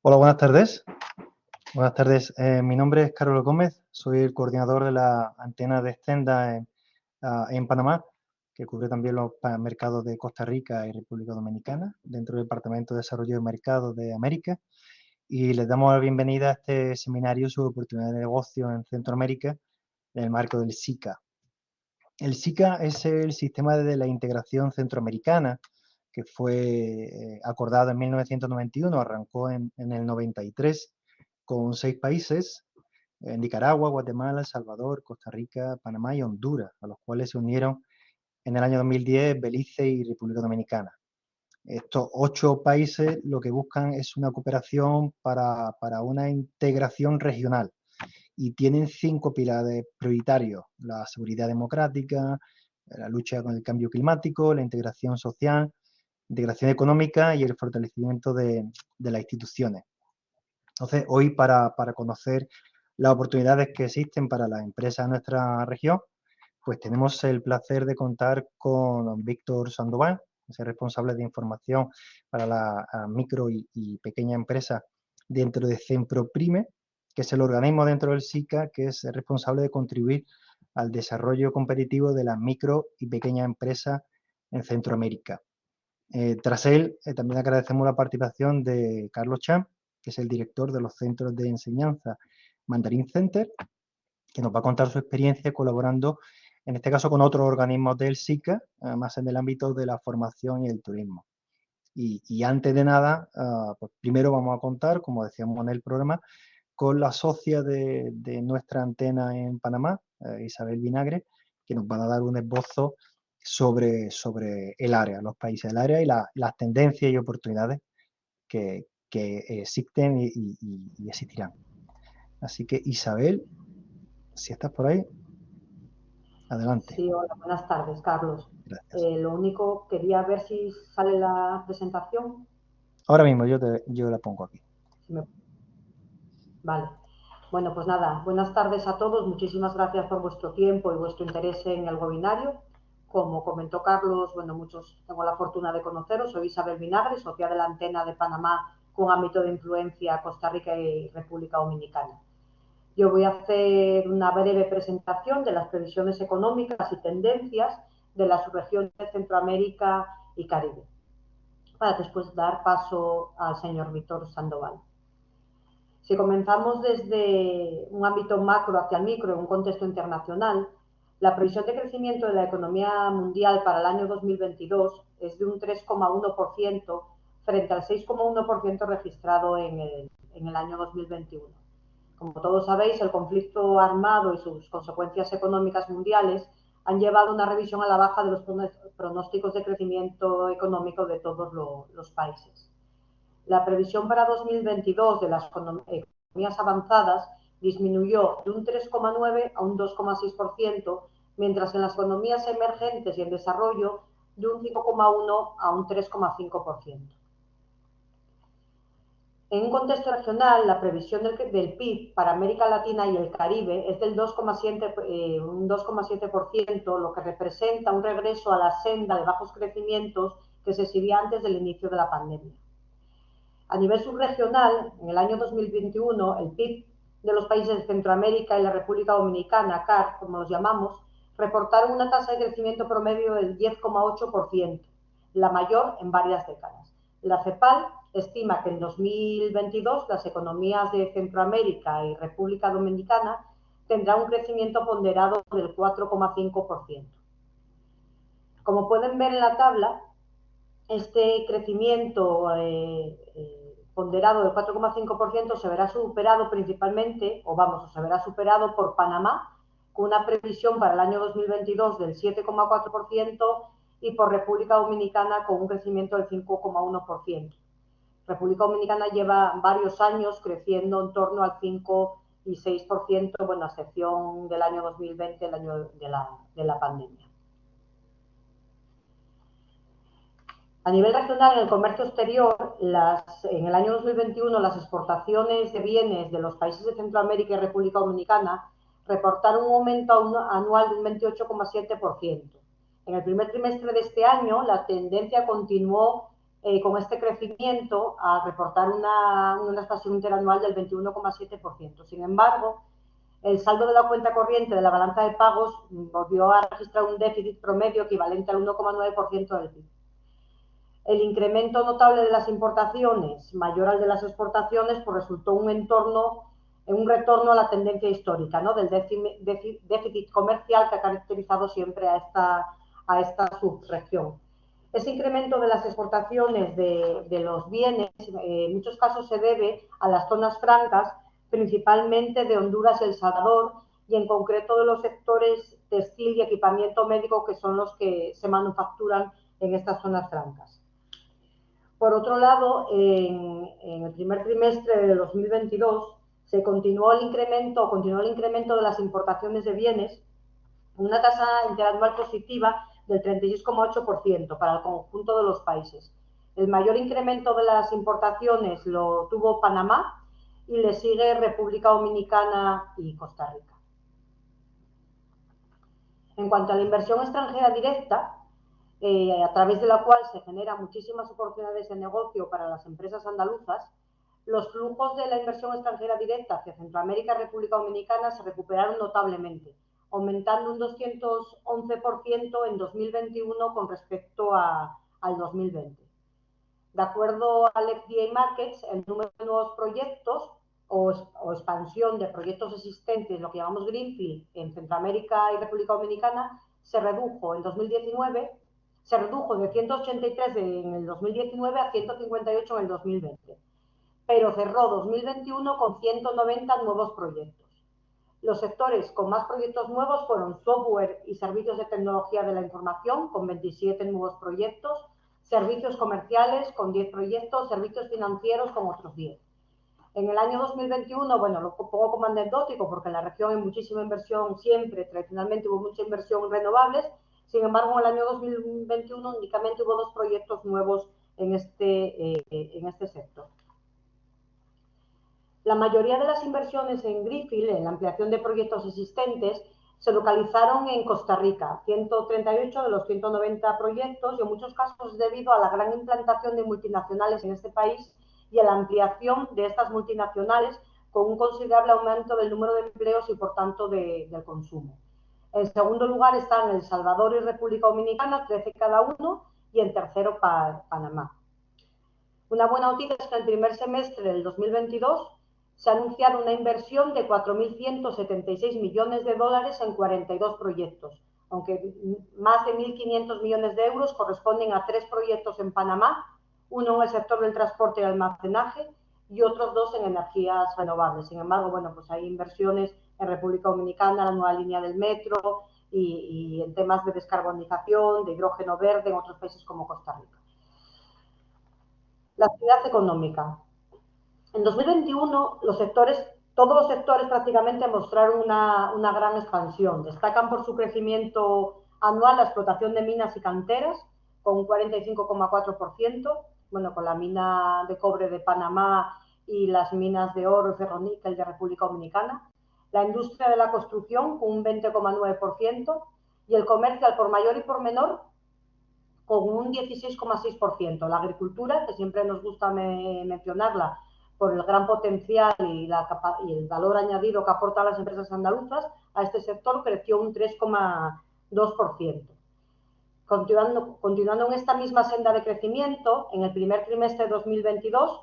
Hola, buenas tardes. Buenas tardes. Mi nombre es Carlos Gómez, soy el coordinador de la antena de Extenda en Panamá, que cubre también los mercados de Costa Rica y República Dominicana, dentro del Departamento de Desarrollo de Mercados de América. Y les damos la bienvenida a este seminario sobre oportunidades de negocio en Centroamérica, en el marco del SICA. El SICA es el sistema de la integración centroamericana, que fue acordado en 1991, arrancó en el 93 con 6 países, Nicaragua, Guatemala, El Salvador, Costa Rica, Panamá y Honduras, a los cuales se unieron en el año 2010 Belice y República Dominicana. Estos 8 países lo que buscan es una cooperación para una integración regional y tienen 5 pilares prioritarios: la seguridad democrática, la lucha con el cambio climático, la integración social, integración económica y el fortalecimiento de las instituciones. Entonces, hoy para conocer las oportunidades que existen para las empresas en nuestra región, pues tenemos el placer de contar con Víctor Sandoval, que es el responsable de información para la micro y pequeña empresa dentro de Cenproprime, que es el organismo dentro del SICA que es el responsable de contribuir al desarrollo competitivo de las micro y pequeñas empresas en Centroamérica. Tras él, también agradecemos la participación de Carlos Chan, que es el director de los centros de enseñanza Mandarin Center, que nos va a contar su experiencia colaborando, en este caso, con otros organismos del SICA, más en el ámbito de la formación y el turismo. Y antes de nada, pues primero vamos a contar, como decíamos en el programa, con la socia de nuestra antena en Panamá, Isabel Vinagre, que nos van a dar un esbozo sobre el área, los países del área y las tendencias y oportunidades que existen y existirán. Así que, Isabel, si estás por ahí, adelante. Sí, hola, buenas tardes, Carlos. Gracias. Lo único, quería ver si sale la presentación. Ahora mismo yo la pongo aquí. Si me- Vale. Bueno, pues nada, buenas tardes a todos. Muchísimas gracias por vuestro tiempo y vuestro interés en el webinario. Como comentó Carlos, bueno, muchos tengo la fortuna de conoceros. Soy Isabel Vinagre, socia de la antena de Panamá con ámbito de influencia Costa Rica y República Dominicana. Yo voy a hacer una breve presentación de las previsiones económicas y tendencias de las subregiones de Centroamérica y Caribe, para después dar paso al señor Víctor Sandoval. Si comenzamos desde un ámbito macro hacia el micro, en un contexto internacional, la previsión de crecimiento de la economía mundial para el año 2022 es de un 3,1% frente al 6,1% registrado en el año 2021. Como todos sabéis, el conflicto armado y sus consecuencias económicas mundiales han llevado a una revisión a la baja de los pronósticos de crecimiento económico de todos los países. La previsión para 2022 de las economías avanzadas disminuyó de un 3,9 a un 2,6%, mientras que en las economías emergentes y en desarrollo de un 5,1 a un 3,5%. En un contexto regional, la previsión del PIB para América Latina y el Caribe es del 2,7%, lo que representa un regreso a la senda de bajos crecimientos que se exhibía antes del inicio de la pandemia. A nivel subregional, en el año 2021, el PIB de los países de Centroamérica y la República Dominicana, CAR, como los llamamos, reportaron una tasa de crecimiento promedio del 10,8%, la mayor en varias décadas. La CEPAL estima que en 2022 las economías de Centroamérica y República Dominicana tendrán un crecimiento ponderado del 4,5%. Como pueden ver en la tabla, este crecimiento ponderado del 4,5% se verá superado principalmente, se verá superado por Panamá, con una previsión para el año 2022 del 7,4% y por República Dominicana con un crecimiento del 5,1%. República Dominicana lleva varios años creciendo en torno al 5 y 6%, bueno, a excepción del año 2020, el año de la pandemia. A nivel regional, en el comercio exterior, en el año 2021 las exportaciones de bienes de los países de Centroamérica y República Dominicana reportaron un aumento anual de un 28,7%. En el primer trimestre de este año, la tendencia continuó con este crecimiento a reportar una expansión interanual del 21,7%. Sin embargo, el saldo de la cuenta corriente de la balanza de pagos volvió a registrar un déficit promedio equivalente al 1,9% del PIB. El incremento notable de las importaciones, mayor al de las exportaciones, pues resultó un retorno a la tendencia histórica, ¿no?, del déficit comercial que ha caracterizado siempre a esta subregión. Ese incremento de las exportaciones de los bienes en muchos casos se debe a las zonas francas, principalmente de Honduras y El Salvador, y en concreto de los sectores textil y equipamiento médico, que son los que se manufacturan en estas zonas francas. Por otro lado, en el primer trimestre de 2022 continuó el incremento de las importaciones de bienes, una tasa interanual positiva del 36,8% para el conjunto de los países. El mayor incremento de las importaciones lo tuvo Panamá y le sigue República Dominicana y Costa Rica. En cuanto a la inversión extranjera directa, a través de la cual se generan muchísimas oportunidades de negocio para las empresas andaluzas, los flujos de la inversión extranjera directa hacia Centroamérica y República Dominicana se recuperaron notablemente, aumentando un 211% en 2021 con respecto al 2020. De acuerdo al FDI Markets, el número de nuevos proyectos o expansión de proyectos existentes, lo que llamamos Greenfield, en Centroamérica y República Dominicana, se redujo de 183 en el 2019 a 158 en el 2020, pero cerró 2021 con 190 nuevos proyectos. Los sectores con más proyectos nuevos fueron software y servicios de tecnología de la información, con 27 nuevos proyectos, servicios comerciales con 10 proyectos, servicios financieros con otros 10. En el año 2021, bueno, lo pongo como anecdótico porque en la región hay muchísima inversión siempre, tradicionalmente hubo mucha inversión en renovables. Sin embargo, en el año 2021 únicamente hubo 2 proyectos nuevos en este sector. La mayoría de las inversiones en Greenfield, en la ampliación de proyectos existentes, se localizaron en Costa Rica, 138 de los 190 proyectos, y en muchos casos debido a la gran implantación de multinacionales en este país y a la ampliación de estas multinacionales con un considerable aumento del número de empleos y, por tanto, del consumo. En segundo lugar están El Salvador y República Dominicana, 13 cada uno, y en tercero Panamá. Una buena noticia es que en el primer semestre del 2022 se ha anunciado una inversión de 4.176 millones de dólares en 42 proyectos, aunque más de 1.500 millones de euros corresponden a 3 proyectos en Panamá, uno en el sector del transporte y almacenaje y otros 2 en energías renovables. Sin embargo, bueno, pues hay inversiones en República Dominicana, la nueva línea del metro y en temas de descarbonización, de hidrógeno verde en otros países como Costa Rica. La actividad económica. En 2021, todos los sectores prácticamente mostraron una gran expansión. Destacan por su crecimiento anual la explotación de minas y canteras, con un 45,4%, bueno, con la mina de cobre de Panamá y las minas de oro y ferroníquel de República Dominicana. La industria de la construcción, con un 20,9%, y el comercio al por mayor y por menor, con un 16,6%. La agricultura, que siempre nos gusta mencionarla por el gran potencial y el valor añadido que aportan las empresas andaluzas a este sector, creció un 3,2%. Continuando en esta misma senda de crecimiento, en el primer trimestre de 2022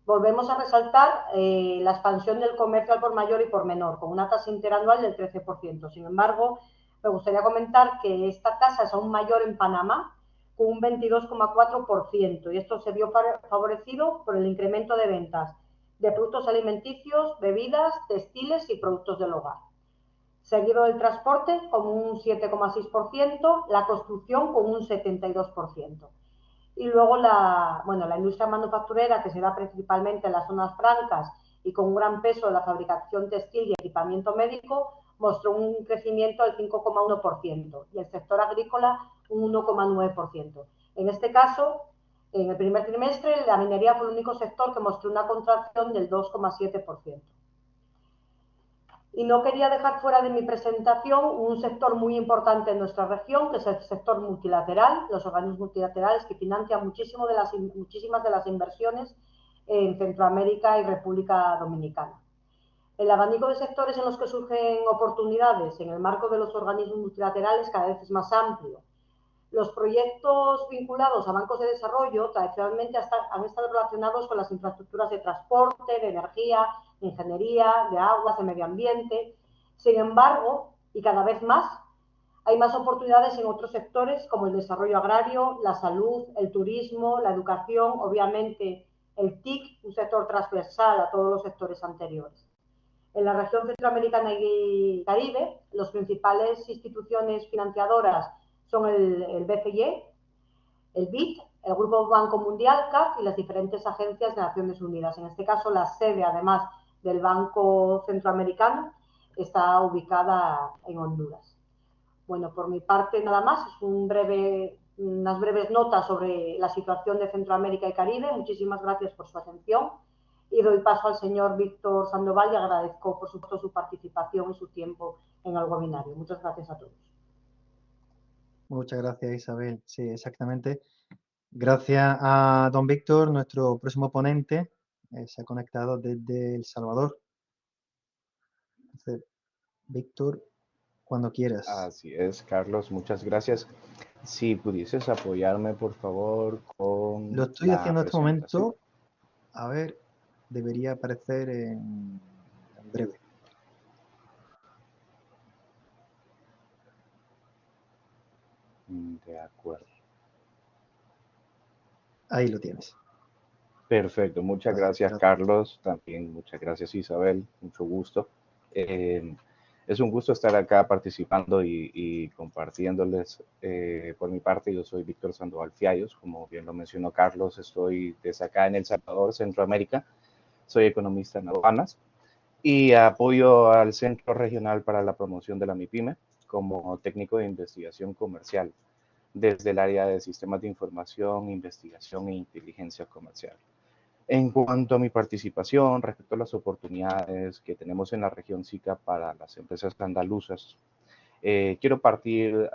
volvemos a resaltar la expansión del comercio al por mayor y por menor, con una tasa interanual del 13%. Sin embargo, me gustaría comentar que esta tasa es aún mayor en Panamá, con un 22,4%, y esto se vio favorecido por el incremento de ventas de productos alimenticios, bebidas, textiles y productos del hogar. Seguido del transporte con un 7,6%, la construcción con un 72%. Y luego la industria manufacturera, que se da principalmente en las zonas francas y con un gran peso de la fabricación textil y equipamiento médico, mostró un crecimiento del 5,1%, y el sector agrícola un 1,9%. En este caso, en el primer trimestre, la minería fue el único sector que mostró una contracción del 2,7%. Y no quería dejar fuera de mi presentación un sector muy importante en nuestra región, que es el sector multilateral, los organismos multilaterales que financian muchísimas de las inversiones en Centroamérica y República Dominicana. El abanico de sectores en los que surgen oportunidades en el marco de los organismos multilaterales cada vez es más amplio. Los proyectos vinculados a bancos de desarrollo tradicionalmente han estado relacionados con las infraestructuras de transporte, de energía, de ingeniería, de aguas, de medio ambiente. Sin embargo, y cada vez más, hay más oportunidades en otros sectores como el desarrollo agrario, la salud, el turismo, la educación, obviamente el TIC, un sector transversal a todos los sectores anteriores. En la región centroamericana y Caribe, las principales instituciones financiadoras son el BCE, el BID, el Grupo Banco Mundial, CAF y las diferentes agencias de Naciones Unidas. En este caso, la sede, además del Banco Centroamericano, está ubicada en Honduras. Bueno, por mi parte nada más, es unas breves notas sobre la situación de Centroamérica y Caribe. Muchísimas gracias por su atención y doy paso al señor Víctor Sandoval y agradezco por supuesto su participación y su tiempo en el webinario. Muchas gracias a todos. Muchas gracias, Isabel. Sí, exactamente. Gracias a don Víctor, nuestro próximo ponente, se ha conectado desde El Salvador. Entonces, Víctor, cuando quieras. Así es, Carlos, muchas gracias. Si pudieses apoyarme, por favor, con Lo estoy la haciendo en este presentación. momento. A ver, debería aparecer en breve. De acuerdo. Ahí lo tienes. Perfecto, muchas Vale, gracias, Carlos. También muchas gracias, Isabel. Mucho gusto. Es un gusto estar acá participando y compartiéndoles. Por mi parte, yo soy Víctor Sandoval Fiallos, como bien lo mencionó Carlos, estoy desde acá en El Salvador, Centroamérica. Soy economista en aduanas y apoyo al Centro Regional para la Promoción de la MIPYME como técnico de investigación comercial desde el área de sistemas de información, investigación e inteligencia comercial. En cuanto a mi participación respecto a las oportunidades que tenemos en la región SICA para las empresas andaluzas, quiero partir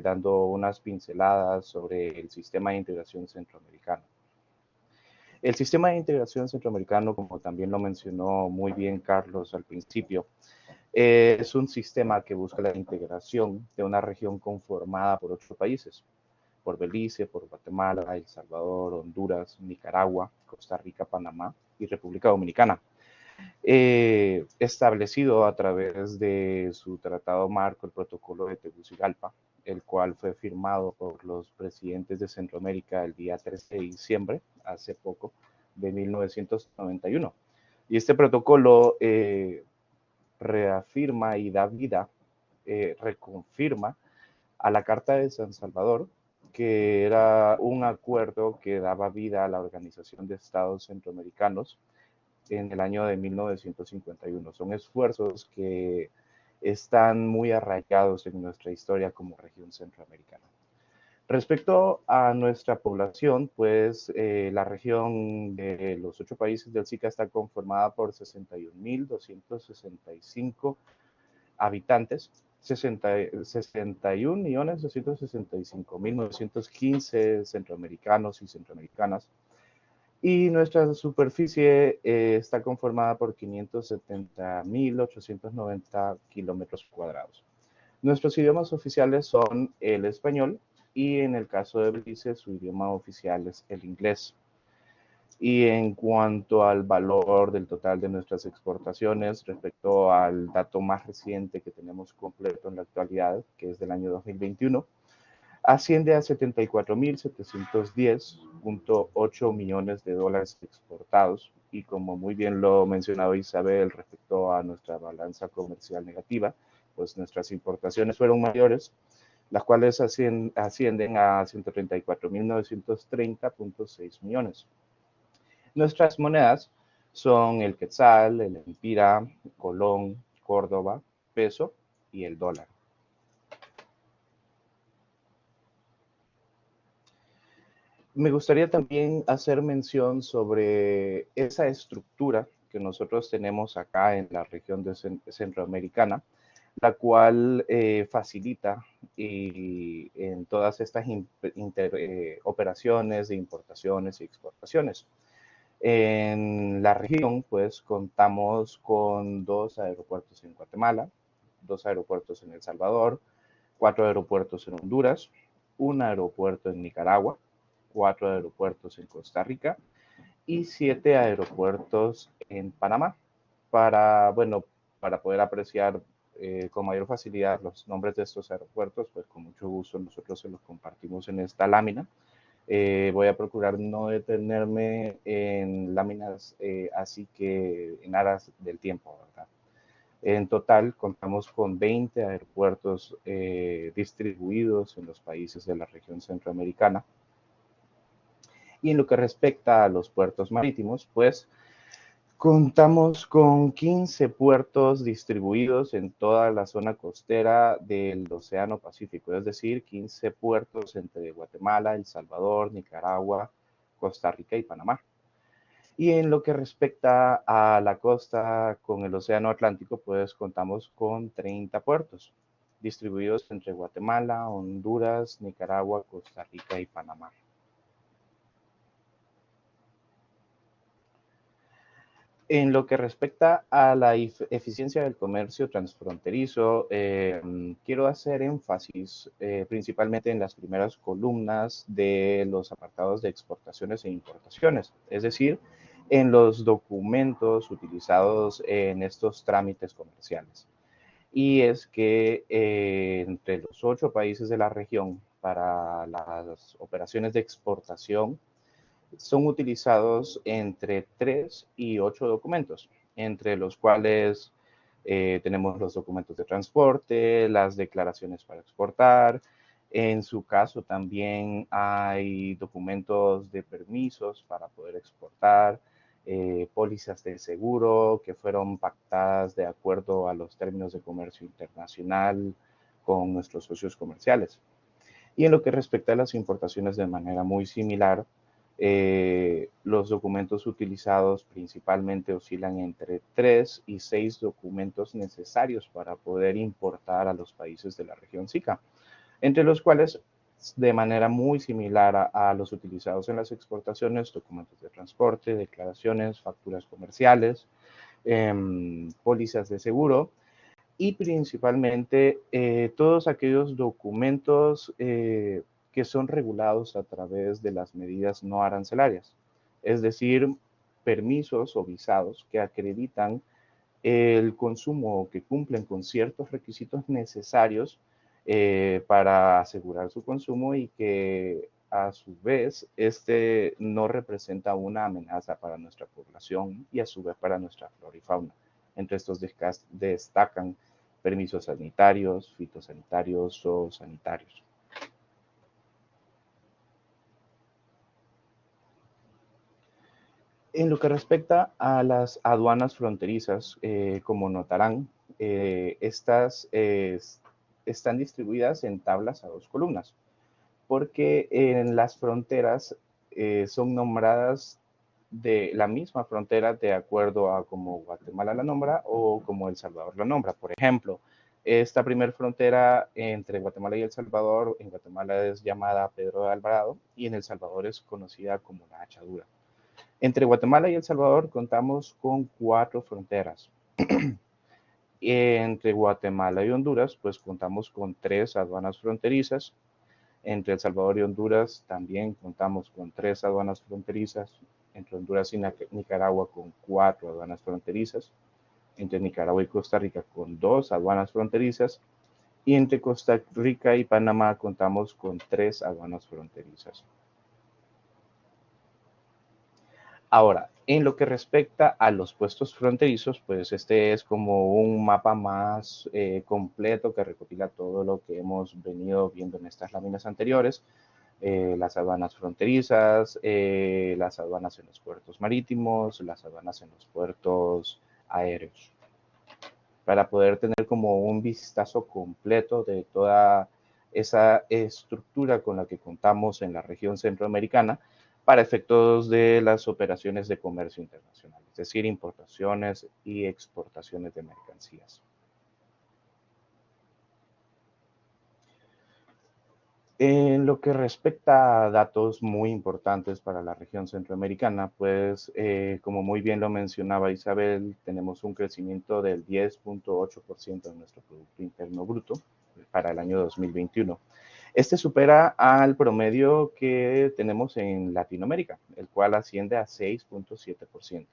dando unas pinceladas sobre el sistema de integración centroamericano. El sistema de integración centroamericano, como también lo mencionó muy bien Carlos al principio, es un sistema que busca la integración de una región conformada por 8 países, por Belice, por Guatemala, El Salvador, Honduras, Nicaragua, Costa Rica, Panamá y República Dominicana. Establecido a través de su tratado marco, el protocolo de Tegucigalpa, el cual fue firmado por los presidentes de Centroamérica el día 13 de diciembre, hace poco, de 1991. Y este protocolo reafirma y da vida, reconfirma a la Carta de San Salvador, que era un acuerdo que daba vida a la Organización de Estados Centroamericanos en el año de 1951. Son esfuerzos que están muy arraigados en nuestra historia como región centroamericana. Respecto a nuestra población, pues la región de los 8 países del SICA está conformada por 61.265 habitantes, 61.265.915 centroamericanos y centroamericanas. Y nuestra superficie está conformada por 570.890 kilómetros cuadrados. Nuestros idiomas oficiales son el español y en el caso de Belice su idioma oficial es el inglés. Y en cuanto al valor del total de nuestras exportaciones respecto al dato más reciente que tenemos completo en la actualidad, que es del año 2021, asciende a 74.710.8 millones de dólares exportados. Y como muy bien lo ha mencionado Isabel respecto a nuestra balanza comercial negativa, pues nuestras importaciones fueron mayores, las cuales ascienden a 134.930.6 millones. Nuestras monedas son el quetzal, el empira, colón, Córdoba, peso y el dólar. Me gustaría también hacer mención sobre esa estructura que nosotros tenemos acá en la región de Centroamericana, la cual facilita en todas estas operaciones de importaciones y exportaciones. En la región, pues, contamos con 2 aeropuertos en Guatemala, 2 aeropuertos en El Salvador, 4 aeropuertos en Honduras, un aeropuerto en Nicaragua, 4 aeropuertos en Costa Rica y 7 aeropuertos en Panamá. Bueno, para poder apreciar con mayor facilidad los nombres de estos aeropuertos, pues con mucho gusto nosotros se los compartimos en esta lámina. Voy a procurar no detenerme en láminas, así que en aras del tiempo, ¿verdad? En total, contamos con 20 aeropuertos distribuidos en los países de la región centroamericana. Y en lo que respecta a los puertos marítimos, pues contamos con 15 puertos distribuidos en toda la zona costera del Océano Pacífico, es decir, 15 puertos entre Guatemala, El Salvador, Nicaragua, Costa Rica y Panamá. Y en lo que respecta a la costa con el Océano Atlántico, pues contamos con 30 puertos distribuidos entre Guatemala, Honduras, Nicaragua, Costa Rica y Panamá. En lo que respecta a la eficiencia del comercio transfronterizo, quiero hacer énfasis principalmente en las primeras columnas de los apartados de exportaciones e importaciones, es decir, en los documentos utilizados en estos trámites comerciales. Y es que entre los 8 países de la región para las operaciones de exportación, son utilizados entre 3 y 8 documentos, entre los cuales tenemos los documentos de transporte, las declaraciones para exportar. En su caso también hay documentos de permisos para poder exportar, pólizas de seguro que fueron pactadas de acuerdo a los términos de comercio internacional con nuestros socios comerciales. Y en lo que respecta a las importaciones de manera muy similar, los documentos utilizados principalmente oscilan entre 3 y 6 documentos necesarios para poder importar a los países de la región SICA, entre los cuales, de manera muy similar a los utilizados en las exportaciones, documentos de transporte, declaraciones, facturas comerciales, pólizas de seguro y principalmente todos aquellos documentos que son regulados a través de las medidas no arancelarias, es decir, permisos o visados que acreditan el consumo o que cumplen con ciertos requisitos necesarios para asegurar su consumo y que a su vez este no representa una amenaza para nuestra población y a su vez para nuestra flora y fauna. Entre estos destacan permisos sanitarios, fitosanitarios o sanitarios. En lo que respecta a las aduanas fronterizas, como notarán, estas están distribuidas en tablas a 2 columnas, porque en las fronteras son nombradas de la misma frontera de acuerdo a como Guatemala la nombra o como El Salvador la nombra. Por ejemplo, esta primera frontera entre Guatemala y El Salvador, en Guatemala es llamada Pedro de Alvarado y en El Salvador es conocida como la Hachadura. Entre Guatemala y El Salvador contamos con 4 fronteras. Entre Guatemala y Honduras, pues contamos con 3 aduanas fronterizas. Entre El Salvador y Honduras también contamos con 3 aduanas fronterizas. Entre Honduras y Nicaragua con 4 aduanas fronterizas. Entre Nicaragua y Costa Rica con 2 aduanas fronterizas. Y entre Costa Rica y Panamá contamos con 3 aduanas fronterizas. Ahora, en lo que respecta a los puestos fronterizos, pues este es como un mapa más completo que recopila todo lo que hemos venido viendo en estas láminas anteriores. Las aduanas fronterizas, las aduanas en los puertos marítimos, las aduanas en los puertos aéreos. Para poder tener como un vistazo completo de toda esa estructura con la que contamos en la región centroamericana, para efectos de las operaciones de comercio internacional, es decir, importaciones y exportaciones de mercancías. En lo que respecta a datos muy importantes para la región centroamericana, pues como muy bien lo mencionaba Isabel, tenemos un crecimiento del 10.8% de nuestro Producto Interno Bruto para el año 2021. Este supera al promedio que tenemos en Latinoamérica, el cual asciende a 6.7%.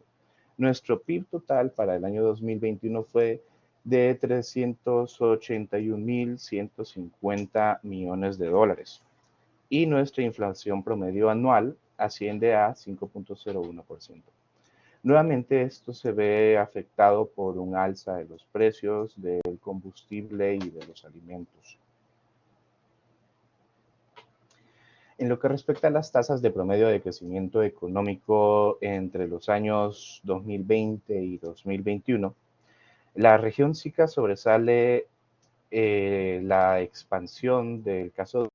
Nuestro PIB total para el año 2021 fue de 381.150 millones de dólares y nuestra inflación promedio anual asciende a 5.01%. Nuevamente esto se ve afectado por un alza de los precios del combustible y de los alimentos. En lo que respecta a las tasas de promedio de crecimiento económico entre los años 2020 y 2021, la región SICA sobresale la expansión del caso de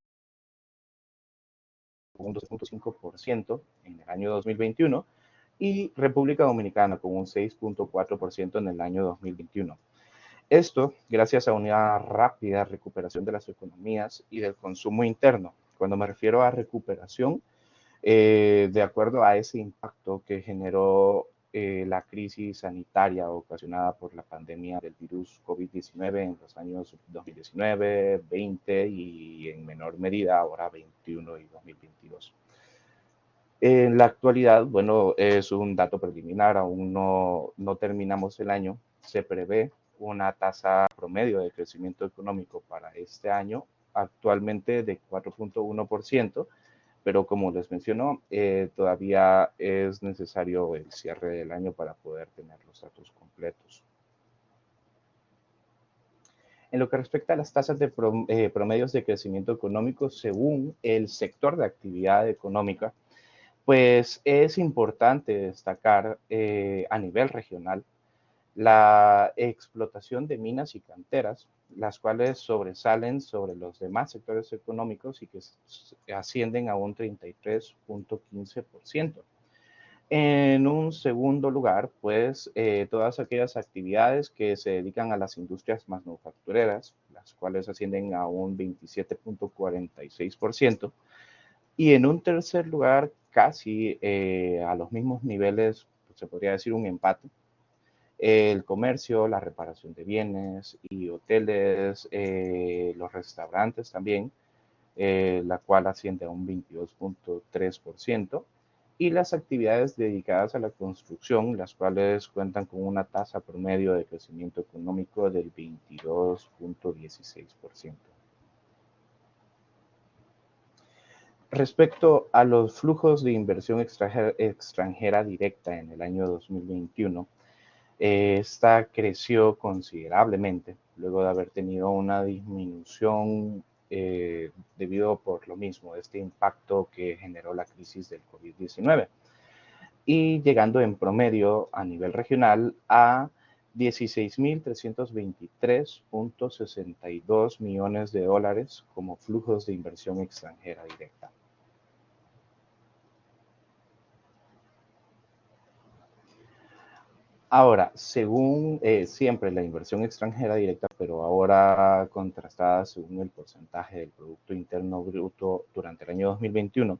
un 12.5% en el año 2021 y República Dominicana con un 6.4% en el año 2021. Esto gracias a una rápida recuperación de las economías y del consumo interno. Cuando me refiero a recuperación, de acuerdo a ese impacto que generó la crisis sanitaria ocasionada por la pandemia del virus COVID-19 en los años 2019, 20 y en menor medida ahora 21 y 2022. En la actualidad, bueno, es un dato preliminar, aún no terminamos el año, se prevé una tasa promedio de crecimiento económico para este año actualmente de 4.1%, pero como les menciono, todavía es necesario el cierre del año para poder tener los datos completos. En lo que respecta a las tasas de promedios de crecimiento económico según el sector de actividad económica, pues es importante destacar a nivel regional la explotación de minas y canteras, las cuales sobresalen sobre los demás sectores económicos y que ascienden a un 33.15%. En un segundo lugar, pues todas aquellas actividades que se dedican a las industrias manufactureras, las cuales ascienden a un 27.46%. Y en un tercer lugar, casi a los mismos niveles, pues, se podría decir un empate, el comercio, la reparación de bienes y hoteles, los restaurantes también, la cual asciende a un 22.3%, y las actividades dedicadas a la construcción, las cuales cuentan con una tasa promedio de crecimiento económico del 22.16%. Respecto a los flujos de inversión extranjera directa en el año 2021, esta creció considerablemente luego de haber tenido una disminución debido por lo mismo, este impacto que generó la crisis del COVID-19 y llegando en promedio a nivel regional a 16.323.62 millones de dólares como flujos de inversión extranjera directa. Ahora, según siempre la inversión extranjera directa, pero ahora contrastada según el porcentaje del Producto Interno Bruto durante el año 2021,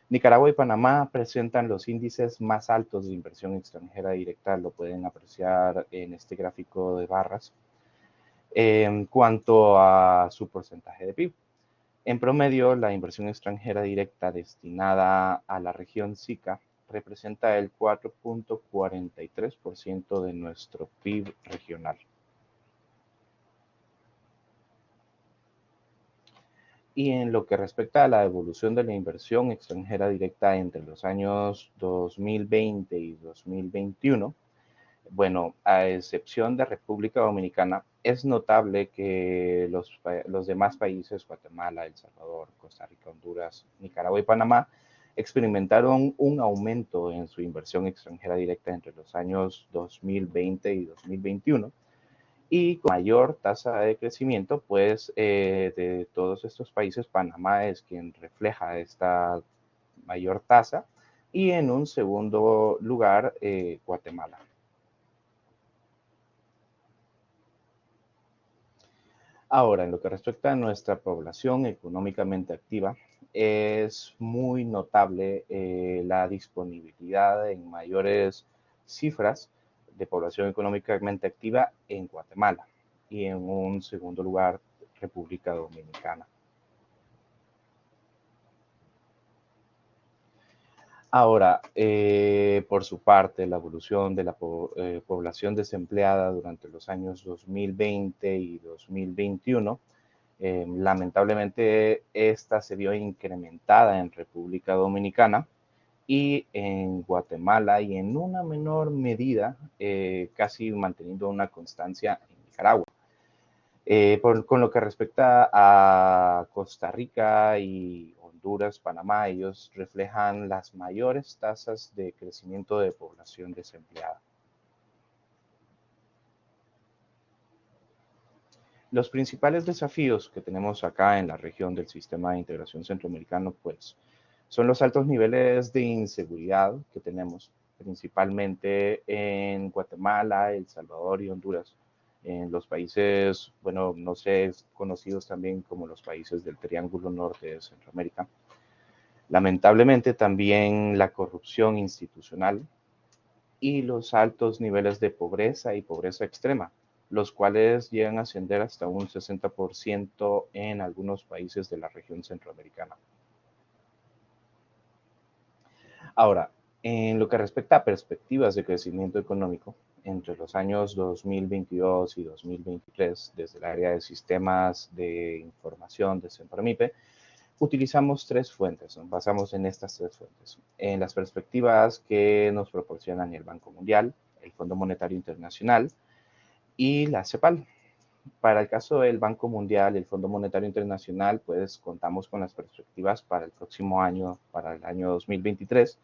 Nicaragua y Panamá presentan los índices más altos de inversión extranjera directa, lo pueden apreciar en este gráfico de barras, en cuanto a su porcentaje de PIB. En promedio, la inversión extranjera directa destinada a la región SICA representa el 4.43% de nuestro PIB regional. Y en lo que respecta a la evolución de la inversión extranjera directa entre los años 2020 y 2021, bueno, a excepción de República Dominicana, es notable que los demás países, Guatemala, El Salvador, Costa Rica, Honduras, Nicaragua y Panamá, experimentaron un aumento en su inversión extranjera directa entre los años 2020 y 2021 y con mayor tasa de crecimiento, pues de todos estos países, Panamá es quien refleja esta mayor tasa, y en un segundo lugar, Guatemala. Ahora, en lo que respecta a nuestra población económicamente activa, es muy notable la disponibilidad en mayores cifras de población económicamente activa en Guatemala y en un segundo lugar, República Dominicana. Ahora, por su parte, la evolución de la población desempleada durante los años 2020 y 2021, lamentablemente esta se vio incrementada en República Dominicana y en Guatemala y en una menor medida, casi manteniendo una constancia en Nicaragua. Con lo que respecta a Costa Rica y Honduras, Panamá, ellos reflejan las mayores tasas de crecimiento de población desempleada. Los principales desafíos que tenemos acá en la región del Sistema de Integración Centroamericano, pues, son los altos niveles de inseguridad que tenemos, principalmente en Guatemala, El Salvador y Honduras, en los países, bueno, no sé, conocidos también como los países del Triángulo Norte de Centroamérica. Lamentablemente también la corrupción institucional y los altos niveles de pobreza y pobreza extrema, los cuales llegan a ascender hasta un 60% en algunos países de la región centroamericana. Ahora, en lo que respecta a perspectivas de crecimiento económico, entre los años 2022 y 2023, desde el área de sistemas de información de Centromipe, utilizamos tres fuentes, nos basamos en estas tres fuentes, en las perspectivas que nos proporcionan el Banco Mundial, el Fondo Monetario Internacional y la CEPAL. Para el caso del Banco Mundial y el Fondo Monetario Internacional, pues contamos con las perspectivas para el próximo año, para el año 2023,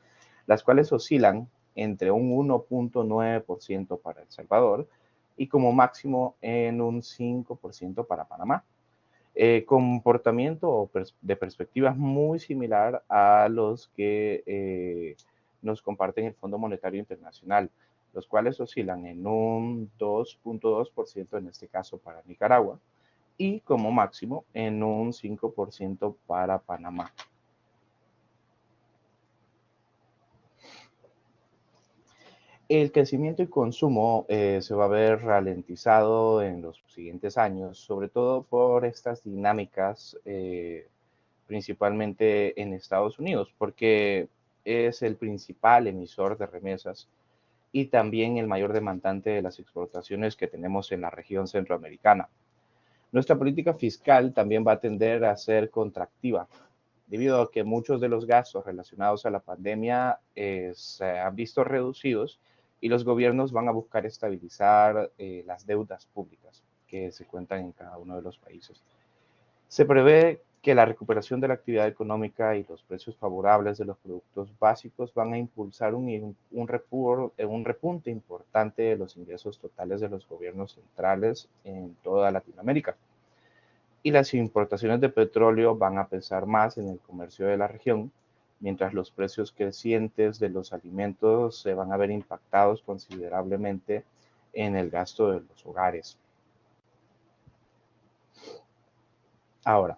las cuales oscilan entre un 1.9% para El Salvador y como máximo en un 5% para Panamá. Comportamiento de perspectivas muy similar a los que nos comparten el Fondo Monetario Internacional, los cuales oscilan en un 2.2% en este caso para Nicaragua y como máximo en un 5% para Panamá. El crecimiento y consumo se va a ver ralentizado en los siguientes años, sobre todo por estas dinámicas, principalmente en Estados Unidos, porque es el principal emisor de remesas y también el mayor demandante de las exportaciones que tenemos en la región centroamericana. Nuestra política fiscal también va a tender a ser contractiva, debido a que muchos de los gastos relacionados a la pandemia se han visto reducidos y los gobiernos van a buscar estabilizar las deudas públicas que se cuentan en cada uno de los países. Se prevé que la recuperación de la actividad económica y los precios favorables de los productos básicos van a impulsar un repunte importante de los ingresos totales de los gobiernos centrales en toda Latinoamérica. Y las importaciones de petróleo van a pesar más en el comercio de la región, mientras los precios crecientes de los alimentos se van a ver impactados considerablemente en el gasto de los hogares. Ahora,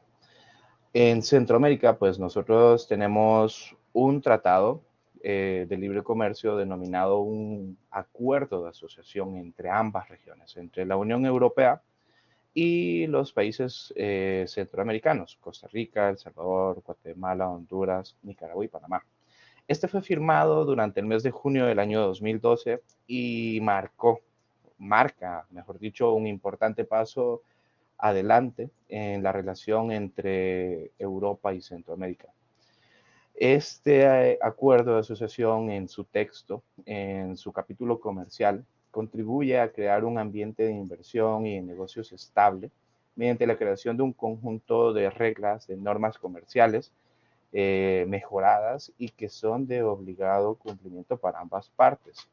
en Centroamérica, pues nosotros tenemos un tratado de libre comercio denominado un acuerdo de asociación entre ambas regiones, entre la Unión Europea y los países centroamericanos, Costa Rica, El Salvador, Guatemala, Honduras, Nicaragua y Panamá. Este fue firmado durante el mes de junio del año 2012 y marca, mejor dicho, un importante paso adelante en la relación entre Europa y Centroamérica. Este acuerdo de asociación en su texto, en su capítulo comercial, contribuye a crear un ambiente de inversión y de negocios estable mediante la creación de un conjunto de reglas, de normas comerciales mejoradas y que son de obligado cumplimiento para ambas partes.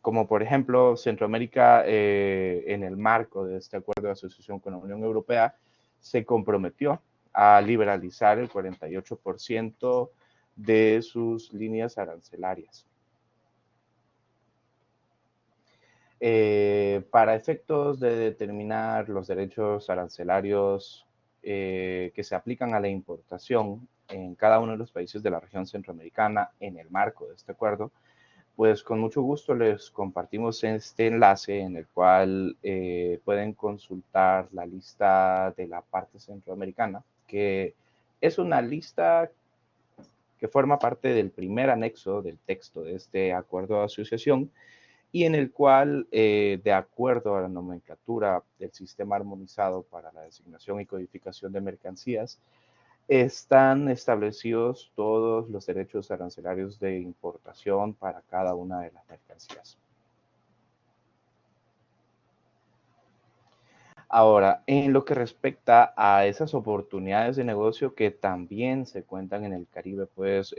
Como por ejemplo, Centroamérica, en el marco de este acuerdo de asociación con la Unión Europea, se comprometió a liberalizar el 48% de sus líneas arancelarias. Para efectos de determinar los derechos arancelarios que se aplican a la importación en cada uno de los países de la región centroamericana en el marco de este acuerdo, pues con mucho gusto les compartimos este enlace en el cual pueden consultar la lista de la parte centroamericana, que es una lista que forma parte del primer anexo del texto de este acuerdo de asociación y en el cual, de acuerdo a la nomenclatura del sistema armonizado para la designación y codificación de mercancías, están establecidos todos los derechos arancelarios de importación para cada una de las mercancías. Ahora, en lo que respecta a esas oportunidades de negocio que también se cuentan en el Caribe, pues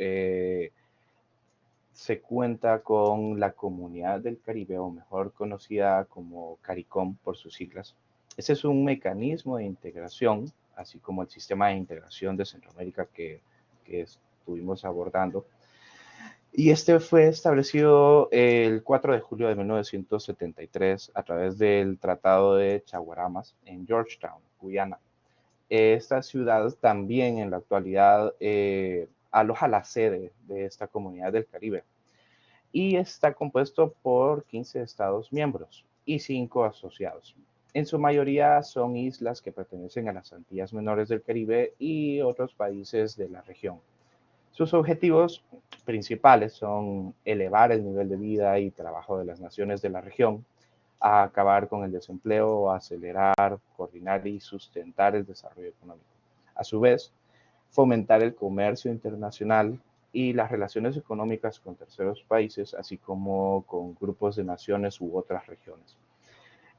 se cuenta con la Comunidad del Caribe, o mejor conocida como CARICOM por sus siglas. Ese es un mecanismo de integración, así como el sistema de integración de Centroamérica que estuvimos abordando. Y este fue establecido el 4 de julio de 1973 a través del Tratado de Chaguaramas en Georgetown, Guyana. Esta ciudad también en la actualidad aloja la sede de esta Comunidad del Caribe y está compuesto por 15 estados miembros y 5 asociados. En su mayoría son islas que pertenecen a las Antillas Menores del Caribe y otros países de la región. Sus objetivos principales son elevar el nivel de vida y trabajo de las naciones de la región, a acabar con el desempleo, acelerar, coordinar y sustentar el desarrollo económico. A su vez, fomentar el comercio internacional y las relaciones económicas con terceros países, así como con grupos de naciones u otras regiones.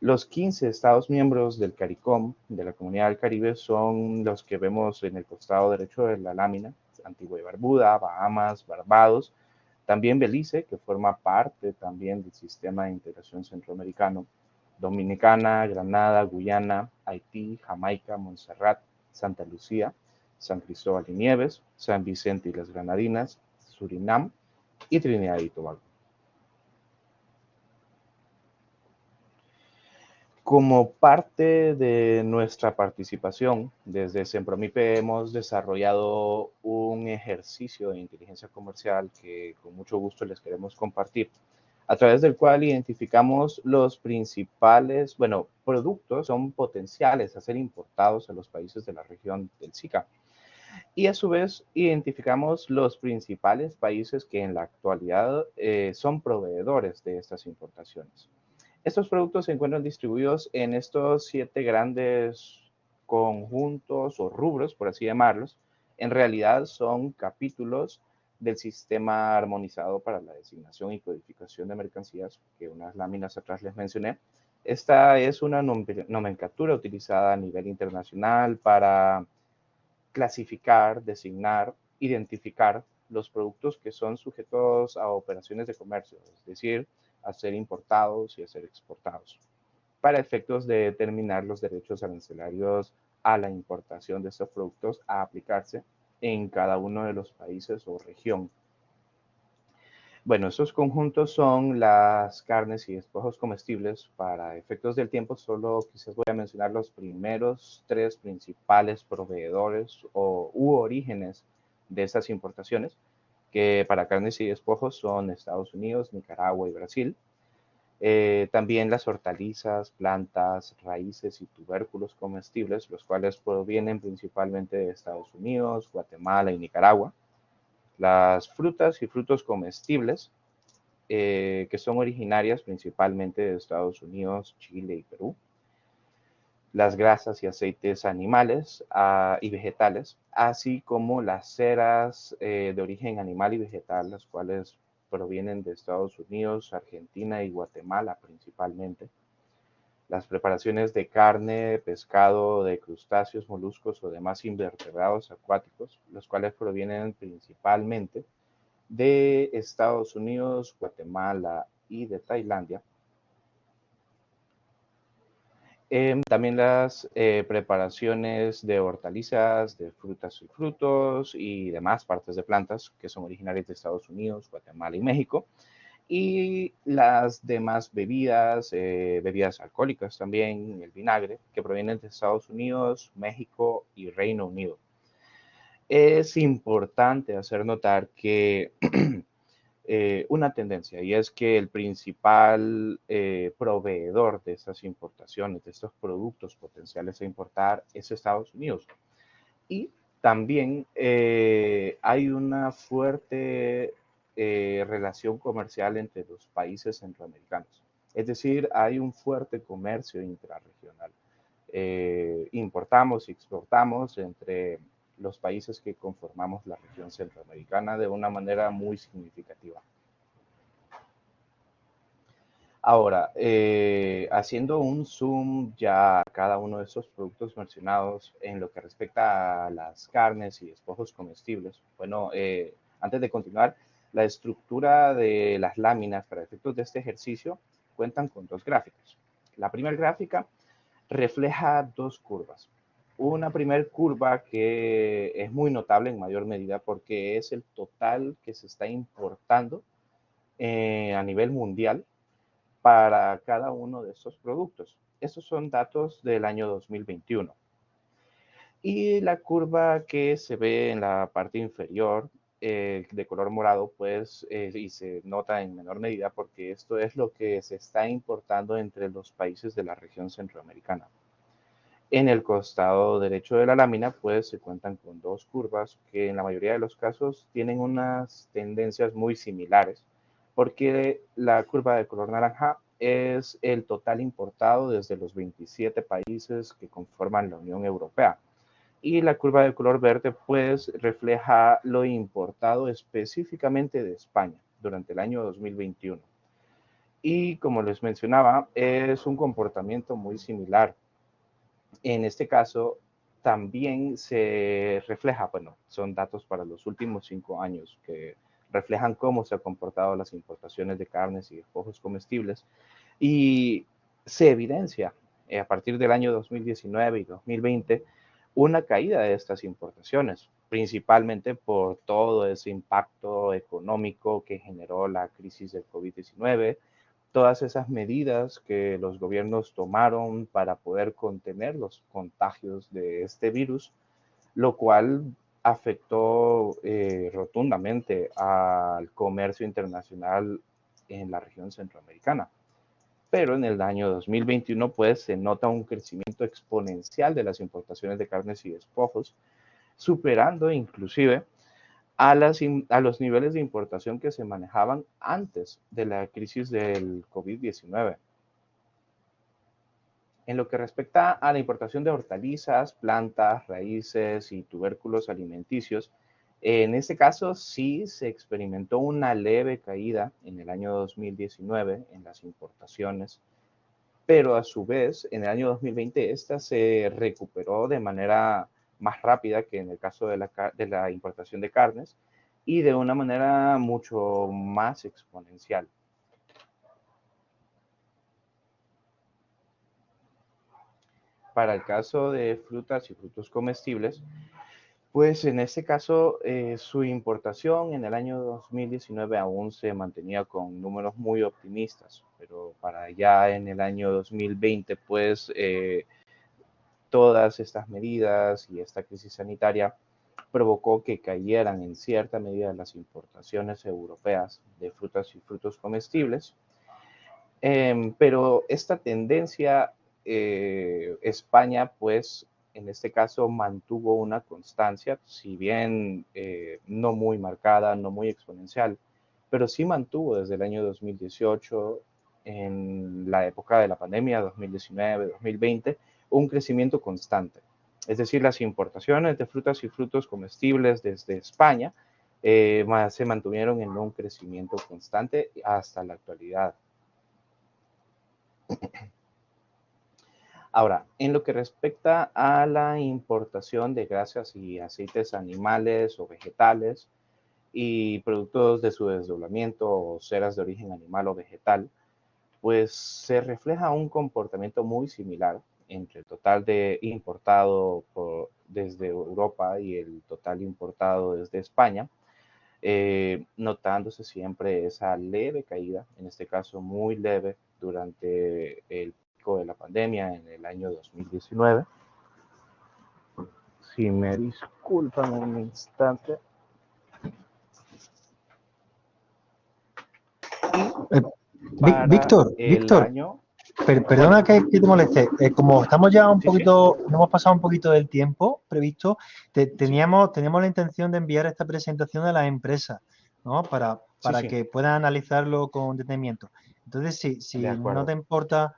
Los 15 estados miembros del CARICOM, de la Comunidad del Caribe, son los que vemos en el costado derecho de la lámina: Antigua y Barbuda, Bahamas, Barbados, también Belice, que forma parte también del sistema de integración centroamericano, Dominicana, Granada, Guyana, Haití, Jamaica, Montserrat, Santa Lucía, San Cristóbal y Nieves, San Vicente y las Granadinas, Surinam y Trinidad y Tobago. Como parte de nuestra participación, desde Sempromipe hemos desarrollado un ejercicio de inteligencia comercial que con mucho gusto les queremos compartir, a través del cual identificamos los principales, productos son potenciales a ser importados a los países de la región del SICA. Y a su vez identificamos los principales países que en la actualidad son proveedores de estas importaciones. Estos productos se encuentran distribuidos en estos 7 grandes conjuntos o rubros, por así llamarlos. En realidad son capítulos del sistema armonizado para la designación y codificación de mercancías, que unas láminas atrás les mencioné. Esta es una nomenclatura utilizada a nivel internacional para clasificar, designar, identificar los productos que son sujetos a operaciones de comercio, es decir, a ser importados y a ser exportados, para efectos de determinar los derechos arancelarios a la importación de estos productos a aplicarse en cada uno de los países o región. Bueno, estos conjuntos son las carnes y despojos comestibles. Para efectos del tiempo, solo quizás voy a mencionar los primeros 3 principales proveedores u orígenes de estas importaciones, que para carnes y despojos son Estados Unidos, Nicaragua y Brasil. También las hortalizas, plantas, raíces y tubérculos comestibles, los cuales provienen principalmente de Estados Unidos, Guatemala y Nicaragua. Las frutas y frutos comestibles, que son originarias principalmente de Estados Unidos, Chile y Perú. Las grasas y aceites animales y vegetales, así como las ceras de origen animal y vegetal, las cuales provienen de Estados Unidos, Argentina y Guatemala principalmente. Las preparaciones de carne, pescado, de crustáceos, moluscos o demás invertebrados acuáticos, los cuales provienen principalmente de Estados Unidos, Guatemala y de Tailandia. También las preparaciones de hortalizas, de frutas y frutos y demás partes de plantas que son originarias de Estados Unidos, Guatemala y México. Y las demás bebidas, bebidas alcohólicas también, el vinagre, que provienen de Estados Unidos, México y Reino Unido. Es importante hacer notar que una tendencia, y es que el principal proveedor de estas importaciones, de estos productos potenciales a importar, es Estados Unidos. Y también hay una fuerte relación comercial entre los países centroamericanos. Es decir, hay un fuerte comercio intrarregional. Importamos y exportamos entre los países que conformamos la región centroamericana de una manera muy significativa. Ahora, haciendo un zoom ya a cada uno de estos productos mencionados en lo que respecta a las carnes y despojos comestibles, bueno, antes de continuar, la estructura de las láminas para efectos de este ejercicio cuentan con dos gráficas. La primera gráfica refleja dos curvas. Una primera curva que es muy notable en mayor medida porque es el total que se está importando a nivel mundial para cada uno de estos productos. Estos son datos del año 2021. Y la curva que se ve en la parte inferior de color morado, pues, y se nota en menor medida porque esto es lo que se está importando entre los países de la región centroamericana. En el costado derecho de la lámina, pues, se cuentan con dos curvas que en la mayoría de los casos tienen unas tendencias muy similares, porque la curva de color naranja es el total importado desde los 27 países que conforman la Unión Europea. Y la curva de color verde, pues, refleja lo importado específicamente de España durante el año 2021. Y como les mencionaba, es un comportamiento muy similar. En este caso, también se refleja, bueno, son datos para los últimos 5 años que reflejan cómo se han comportado las importaciones de carnes y despojos comestibles y se evidencia a partir del año 2019 y 2020 una caída de estas importaciones, principalmente por todo ese impacto económico que generó la crisis del COVID-19, todas esas medidas que los gobiernos tomaron para poder contener los contagios de este virus, lo cual afectó rotundamente al comercio internacional en la región centroamericana. Pero en el año 2021, pues, se nota un crecimiento exponencial de las importaciones de carnes y despojos, superando inclusive a los niveles de importación que se manejaban antes de la crisis del COVID-19. En lo que respecta a la importación de hortalizas, plantas, raíces y tubérculos alimenticios, en este caso sí se experimentó una leve caída en el año 2019 en las importaciones, pero a su vez en el año 2020 esta se recuperó de manera más rápida que en el caso de la importación de carnes y de una manera mucho más exponencial. Para el caso de frutas y frutos comestibles, pues en este caso su importación en el año 2019 aún se mantenía con números muy optimistas, pero para ya en el año 2020 pues todas estas medidas y esta crisis sanitaria provocó que cayeran en cierta medida las importaciones europeas de frutas y frutos comestibles. Pero esta tendencia, España, pues, en este caso mantuvo una constancia, si bien no muy marcada, no muy exponencial, pero sí mantuvo desde el año 2018, en la época de la pandemia, 2019, 2020, un crecimiento constante. Es decir, las importaciones de frutas y frutos comestibles desde España se mantuvieron en un crecimiento constante hasta la actualidad. Ahora, en lo que respecta a la importación de grasas y aceites animales o vegetales y productos de su desdoblamiento o ceras de origen animal o vegetal, pues se refleja un comportamiento muy similar entre el total de importado desde Europa y el total importado desde España, notándose siempre esa leve caída, en este caso muy leve, durante el pico de la pandemia en el año 2019. Si me disculpan un instante. Víctor, perdona que te moleste. Como estamos ya un poquito, nos hemos pasado un poquito del tiempo previsto, teníamos la intención de enviar esta presentación a las empresas, ¿no? Para que puedan analizarlo con detenimiento. Entonces, si no te importa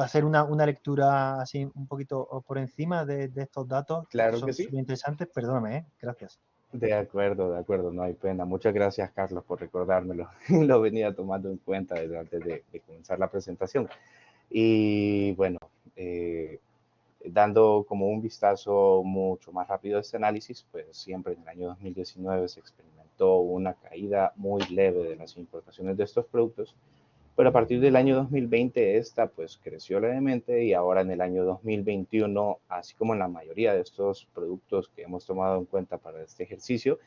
hacer una lectura así un poquito por encima de estos datos, claro que sí. Son interesantes, perdóname, gracias. De acuerdo, no hay pena. Muchas gracias, Carlos, por recordármelo. Lo venía tomando en cuenta desde antes de comenzar la presentación. Y bueno, dando como un vistazo mucho más rápido a este análisis, pues siempre en el año 2019 se experimentó una caída muy leve de las importaciones de estos productos, pero a partir del año 2020 esta pues creció levemente y ahora en el año 2021, así como en la mayoría de estos productos que hemos tomado en cuenta para este ejercicio,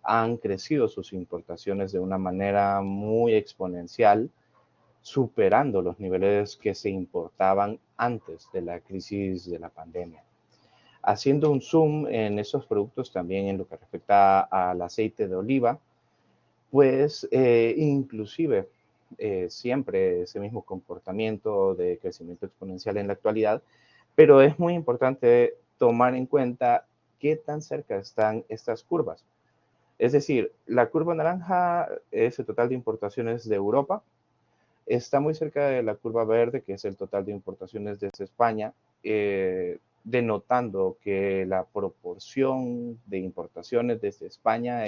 han crecido sus importaciones de una manera muy exponencial, superando los niveles que se importaban antes de la crisis de la pandemia. Haciendo un zoom en esos productos también en lo que respecta al aceite de oliva, pues inclusive siempre ese mismo comportamiento de crecimiento exponencial en la actualidad, pero es muy importante tomar en cuenta qué tan cerca están estas curvas. Es decir, la curva naranja es el total de importaciones de Europa, está muy cerca de la curva verde, que es el total de importaciones desde España, denotando que la proporción de importaciones desde España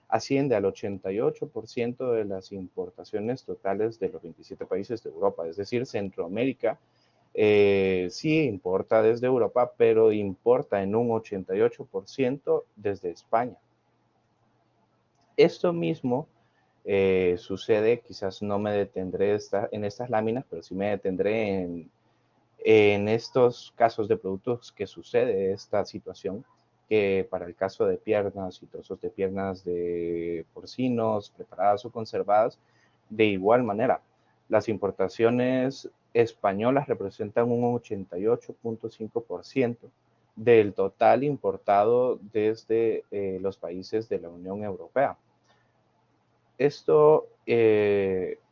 asciende al 88% de las importaciones totales de los 27 países de Europa, es decir, Centroamérica sí importa desde Europa, pero importa en un 88% desde España. Esto mismo sucede, quizás no me detendré en estas láminas, pero sí me detendré en estos casos de productos que sucede esta situación, que para el caso de piernas y trozos de piernas de porcinos preparadas o conservadas, de igual manera, las importaciones españolas representan un 88.5% del total importado desde los países de la Unión Europea. Esto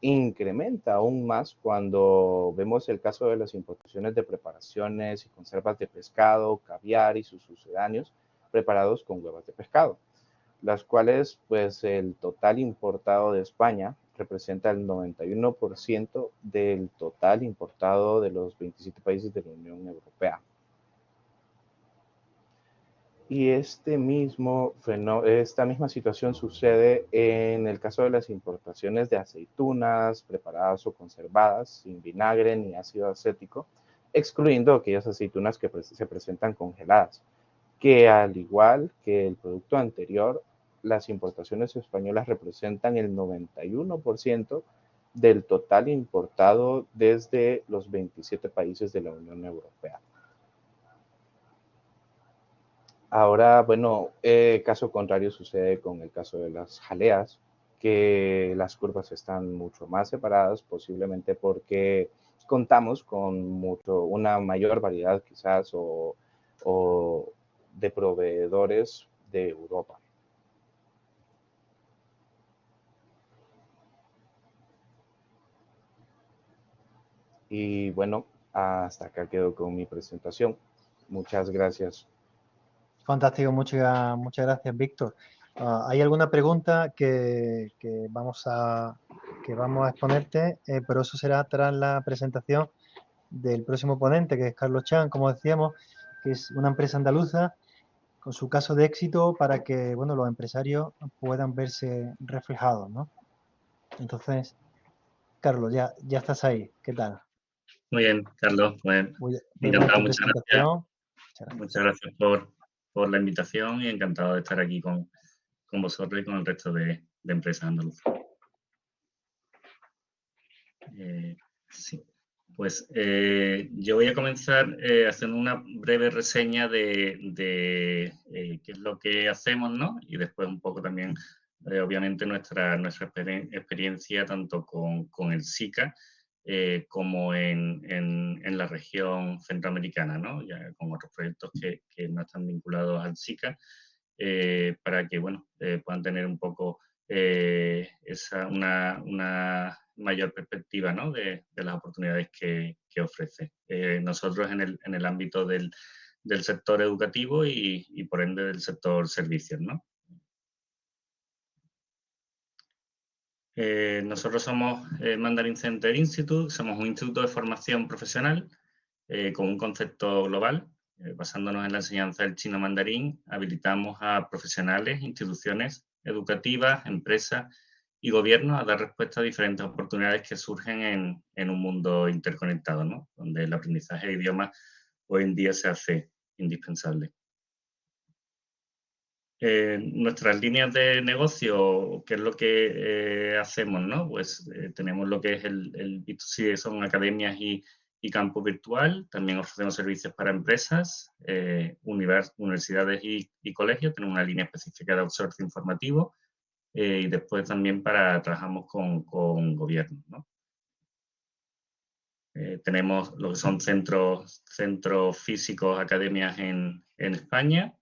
incrementa aún más cuando vemos el caso de las importaciones de preparaciones y conservas de pescado, caviar y sus sucedáneos preparados con huevas de pescado, las cuales pues el total importado de España representa el 91% del total importado de los 27 países de la Unión Europea. Y esta misma situación sucede en el caso de las importaciones de aceitunas preparadas o conservadas sin vinagre ni ácido acético, excluyendo aquellas aceitunas que se presentan congeladas, que al igual que el producto anterior, las importaciones españolas representan el 91% del total importado desde los 27 países de la Unión Europea. Ahora, bueno, caso contrario sucede con el caso de las jaleas, que las curvas están mucho más separadas, posiblemente porque contamos con una mayor variedad quizás o de proveedores de Europa. Y bueno, hasta acá quedo con mi presentación. Muchas gracias. Fantástico, muchas gracias, Víctor. ¿Hay alguna pregunta que vamos a exponerte? Pero eso será tras la presentación del próximo ponente, que es Carlos Chan, como decíamos, que es una empresa andaluza con su caso de éxito para que, bueno, los empresarios puedan verse reflejados, ¿no? Entonces, Carlos, ya estás ahí. ¿Qué tal? Muy bien, Carlos. Pues, Muy encantado, buena muchas presentación. gracias. Muchas gracias por la invitación y encantado de estar aquí con vosotros y con el resto de empresas andaluzas. Sí. Pues yo voy a comenzar haciendo una breve reseña de qué es lo que hacemos, ¿no? Y después un poco también, obviamente, nuestra experiencia tanto con el SICA como en la región centroamericana, ¿no? Ya con otros proyectos que no están vinculados al SICA, para que, bueno, puedan tener un poco una mayor perspectiva, ¿no? de las oportunidades que ofrece. Nosotros en el ámbito del sector educativo y por ende del sector servicios, ¿no? Nosotros somos Mandarin Center Institute, somos un instituto de formación profesional con un concepto global. Basándonos en la enseñanza del chino mandarín, habilitamos a profesionales, instituciones educativas, empresas y gobiernos a dar respuesta a diferentes oportunidades que surgen en un mundo interconectado, ¿no? Donde el aprendizaje de idiomas hoy en día se hace indispensable. Nuestras líneas de negocio, ¿qué es lo que hacemos? ¿No? Pues tenemos lo que es el B2C, son academias y campus virtual. También ofrecemos servicios para empresas, universidades y colegios. Tenemos una línea específica de outsourcing informativo y después también trabajamos con gobiernos, ¿no? Tenemos lo que son centros físicos, academias en España.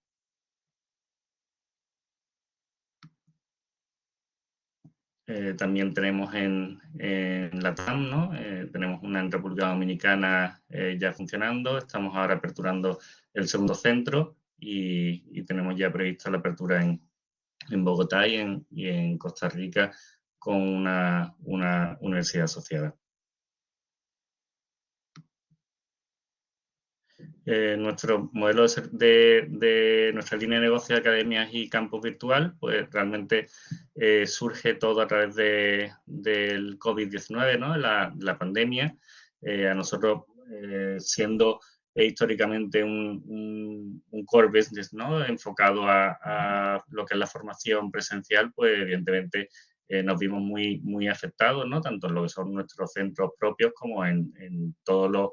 También tenemos en Latam, ¿no? Tenemos una en República Dominicana ya funcionando. Estamos ahora aperturando el segundo centro y tenemos ya prevista la apertura en Bogotá y en Costa Rica con una universidad asociada. Nuestro modelo de nuestra línea de negocio de academias y campus virtual, pues realmente surge todo a través del COVID-19, ¿no? La pandemia. A nosotros, siendo históricamente un core business, ¿no? Enfocado a lo que es la formación presencial, pues evidentemente nos vimos muy afectados, ¿no? Tanto en lo que son nuestros centros propios como en todos los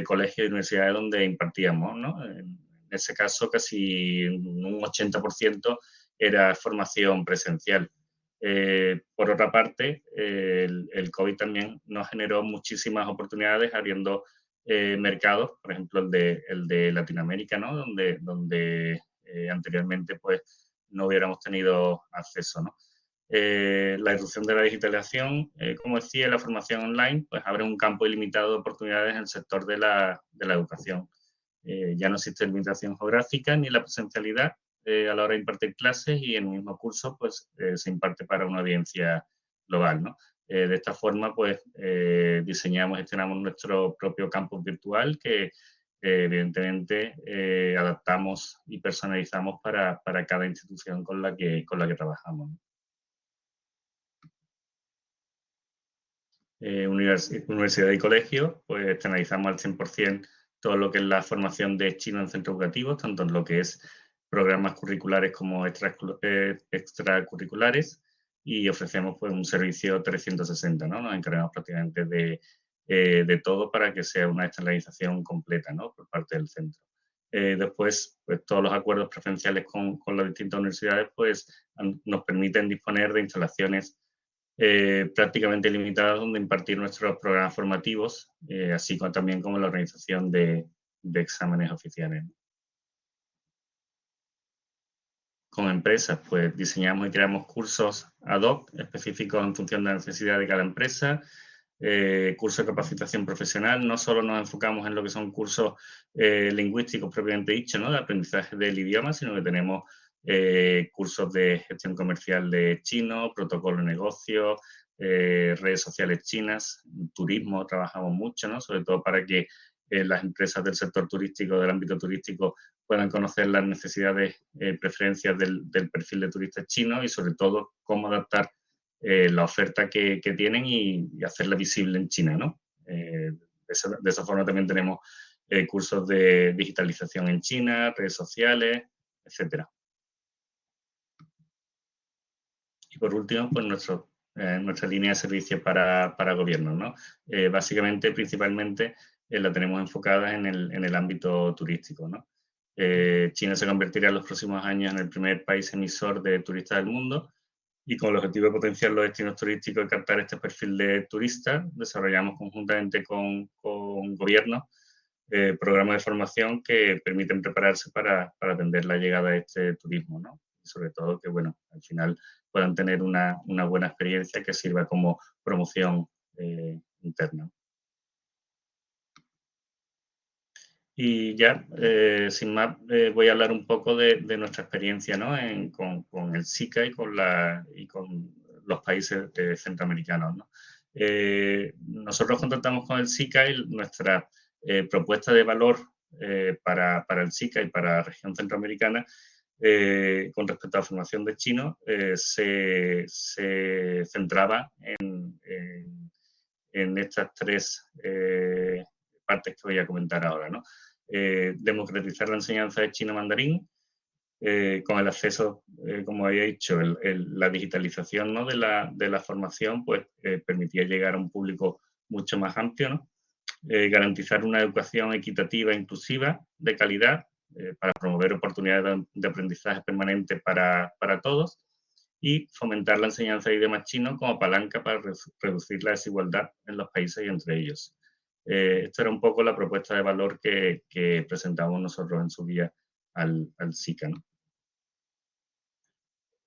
colegios y universidades donde impartíamos, ¿no? En ese caso, casi un 80% era formación presencial. Por otra parte, el COVID también nos generó muchísimas oportunidades abriendo mercados, por ejemplo, el de Latinoamérica, ¿no? Donde anteriormente pues, no hubiéramos tenido acceso, ¿no? La irrupción de la digitalización, como decía, la formación online, pues abre un campo ilimitado de oportunidades en el sector de la educación. Ya no existe limitación geográfica ni la presencialidad a la hora de impartir clases y en el mismo curso pues se imparte para una audiencia global, ¿no? De esta forma pues diseñamos y gestionamos nuestro propio campus virtual que evidentemente adaptamos y personalizamos para cada institución con la que trabajamos. Universidad y colegio, pues externalizamos al 100% todo lo que es la formación de chino en centros educativos, tanto en lo que es programas curriculares como extracurriculares, y ofrecemos pues un servicio 360, ¿no? Nos encargamos prácticamente de todo para que sea una externalización completa, ¿no? Por parte del centro. Después, pues todos los acuerdos preferenciales con las distintas universidades pues nos permiten disponer de instalaciones prácticamente limitadas donde impartir nuestros programas formativos, así como también como la organización de exámenes oficiales. Con empresas, pues diseñamos y creamos cursos ad hoc específicos en función de la necesidad de cada empresa, cursos de capacitación profesional. No solo nos enfocamos en lo que son cursos lingüísticos propiamente dicho, ¿no? De aprendizaje del idioma, sino que tenemos cursos de gestión comercial de chino, protocolo de negocio, redes sociales chinas, turismo, trabajamos mucho, ¿no? Sobre todo para que las empresas del sector turístico, del ámbito turístico, puedan conocer las necesidades, preferencias del perfil de turistas chinos y sobre todo cómo adaptar la oferta que tienen y hacerla visible en China, ¿no? De esa forma también tenemos cursos de digitalización en China, redes sociales, etcétera. Y por último, pues nuestros nuestra línea de servicio para gobiernos, ¿no? Básicamente, principalmente, la tenemos enfocada en el ámbito turístico, ¿no? China se convertirá en los próximos años en el primer país emisor de turistas del mundo, y con el objetivo de potenciar los destinos turísticos y captar este perfil de turistas, desarrollamos conjuntamente con gobiernos programas de formación que permiten prepararse para atender la llegada de este turismo, ¿no? Y sobre todo que, bueno, al final puedan tener una buena experiencia que sirva como promoción interna. Y ya, sin más, voy a hablar un poco de nuestra experiencia, ¿no? Con el SICA y con los países centroamericanos, ¿no? Nosotros contactamos con el SICA y nuestra propuesta de valor para el SICA y para la región centroamericana con respecto a la formación de chinos se centraba en estas tres partes que voy a comentar ahora, ¿no? Democratizar la enseñanza de chino mandarín, con el acceso, como había dicho, la digitalización, ¿no? de la formación, pues permitía llegar a un público mucho más amplio, ¿no? Garantizar una educación equitativa e inclusiva de calidad para promover oportunidades de aprendizaje permanente para todos, y fomentar la enseñanza de idiomas chinos como palanca para reducir la desigualdad en los países y entre ellos. Esta era un poco la propuesta de valor que presentamos nosotros en su día al SICA, ¿no?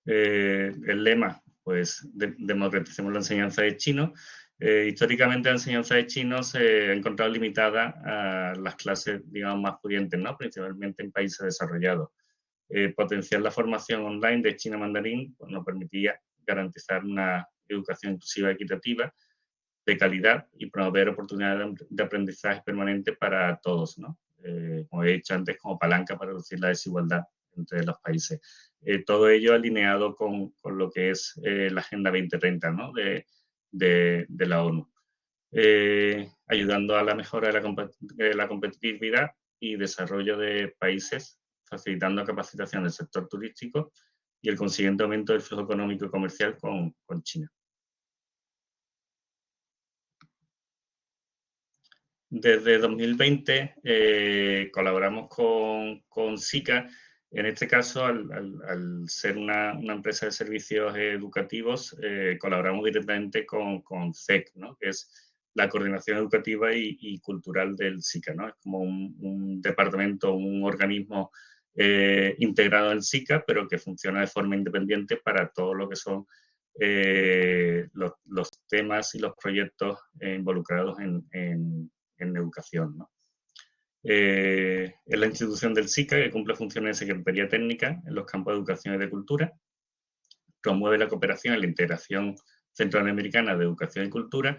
El lema, pues, democraticemos la enseñanza de chino. Históricamente la enseñanza de chino se ha encontrado limitada a las clases, digamos, más pudientes, ¿no? Principalmente en países desarrollados. Potenciar la formación online de chino mandarín pues, nos permitía garantizar una educación inclusiva y equitativa, de calidad, y promover oportunidades de aprendizaje permanente para todos, ¿no? Como he dicho antes, como palanca para reducir la desigualdad entre los países. Todo ello alineado con lo que es la Agenda 2030, ¿no? de la ONU, ayudando a la mejora de la competitividad y desarrollo de países, facilitando capacitación del sector turístico y el consiguiente aumento del flujo económico y comercial con China. Desde 2020 colaboramos con SICA. En este caso, al ser una empresa de servicios educativos, colaboramos directamente con CEC, ¿no? Que es la coordinación educativa y cultural del SICA, ¿no? Es como un departamento, un organismo integrado en SICA, pero que funciona de forma independiente para todo lo que son los temas y los proyectos involucrados en educación, ¿no? Es la institución del SICA que cumple funciones de secretaría técnica en los campos de educación y de cultura, promueve la cooperación y la integración centroamericana de educación y cultura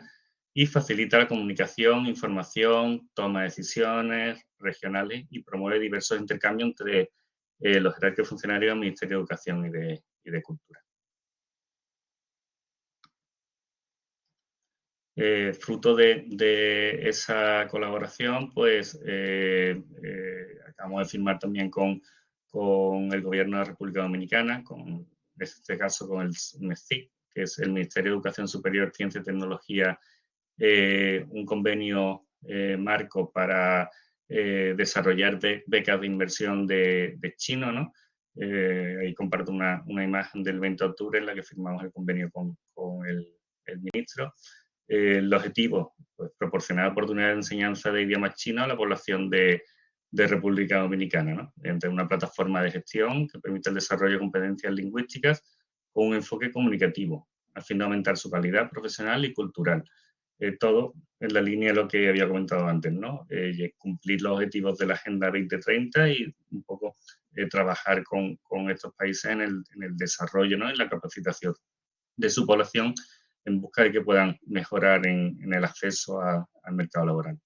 y facilita la comunicación, información, toma de decisiones regionales y promueve diversos intercambios entre los jerarcas funcionarios del Ministerio de Educación y de Cultura. Fruto de esa colaboración, pues acabamos de firmar también con el Gobierno de la República Dominicana, en este caso con el MESCIC, que es el Ministerio de Educación Superior, Ciencia y Tecnología, un convenio marco para desarrollar becas de inversión de chino, ¿no? Ahí comparto una imagen del 20 de octubre en la que firmamos el convenio con el ministro. El objetivo, pues, proporcionar oportunidades de enseñanza de idiomas chinos a la población de República Dominicana, ¿no? Entre una plataforma de gestión que permite el desarrollo de competencias lingüísticas con un enfoque comunicativo, a fin de aumentar su calidad profesional y cultural. Todo en la línea de lo que había comentado antes, ¿no? Cumplir los objetivos de la Agenda 2030 y un poco trabajar con estos países en el desarrollo, ¿no? En la capacitación de su población en busca de que puedan mejorar en el acceso al mercado laboral.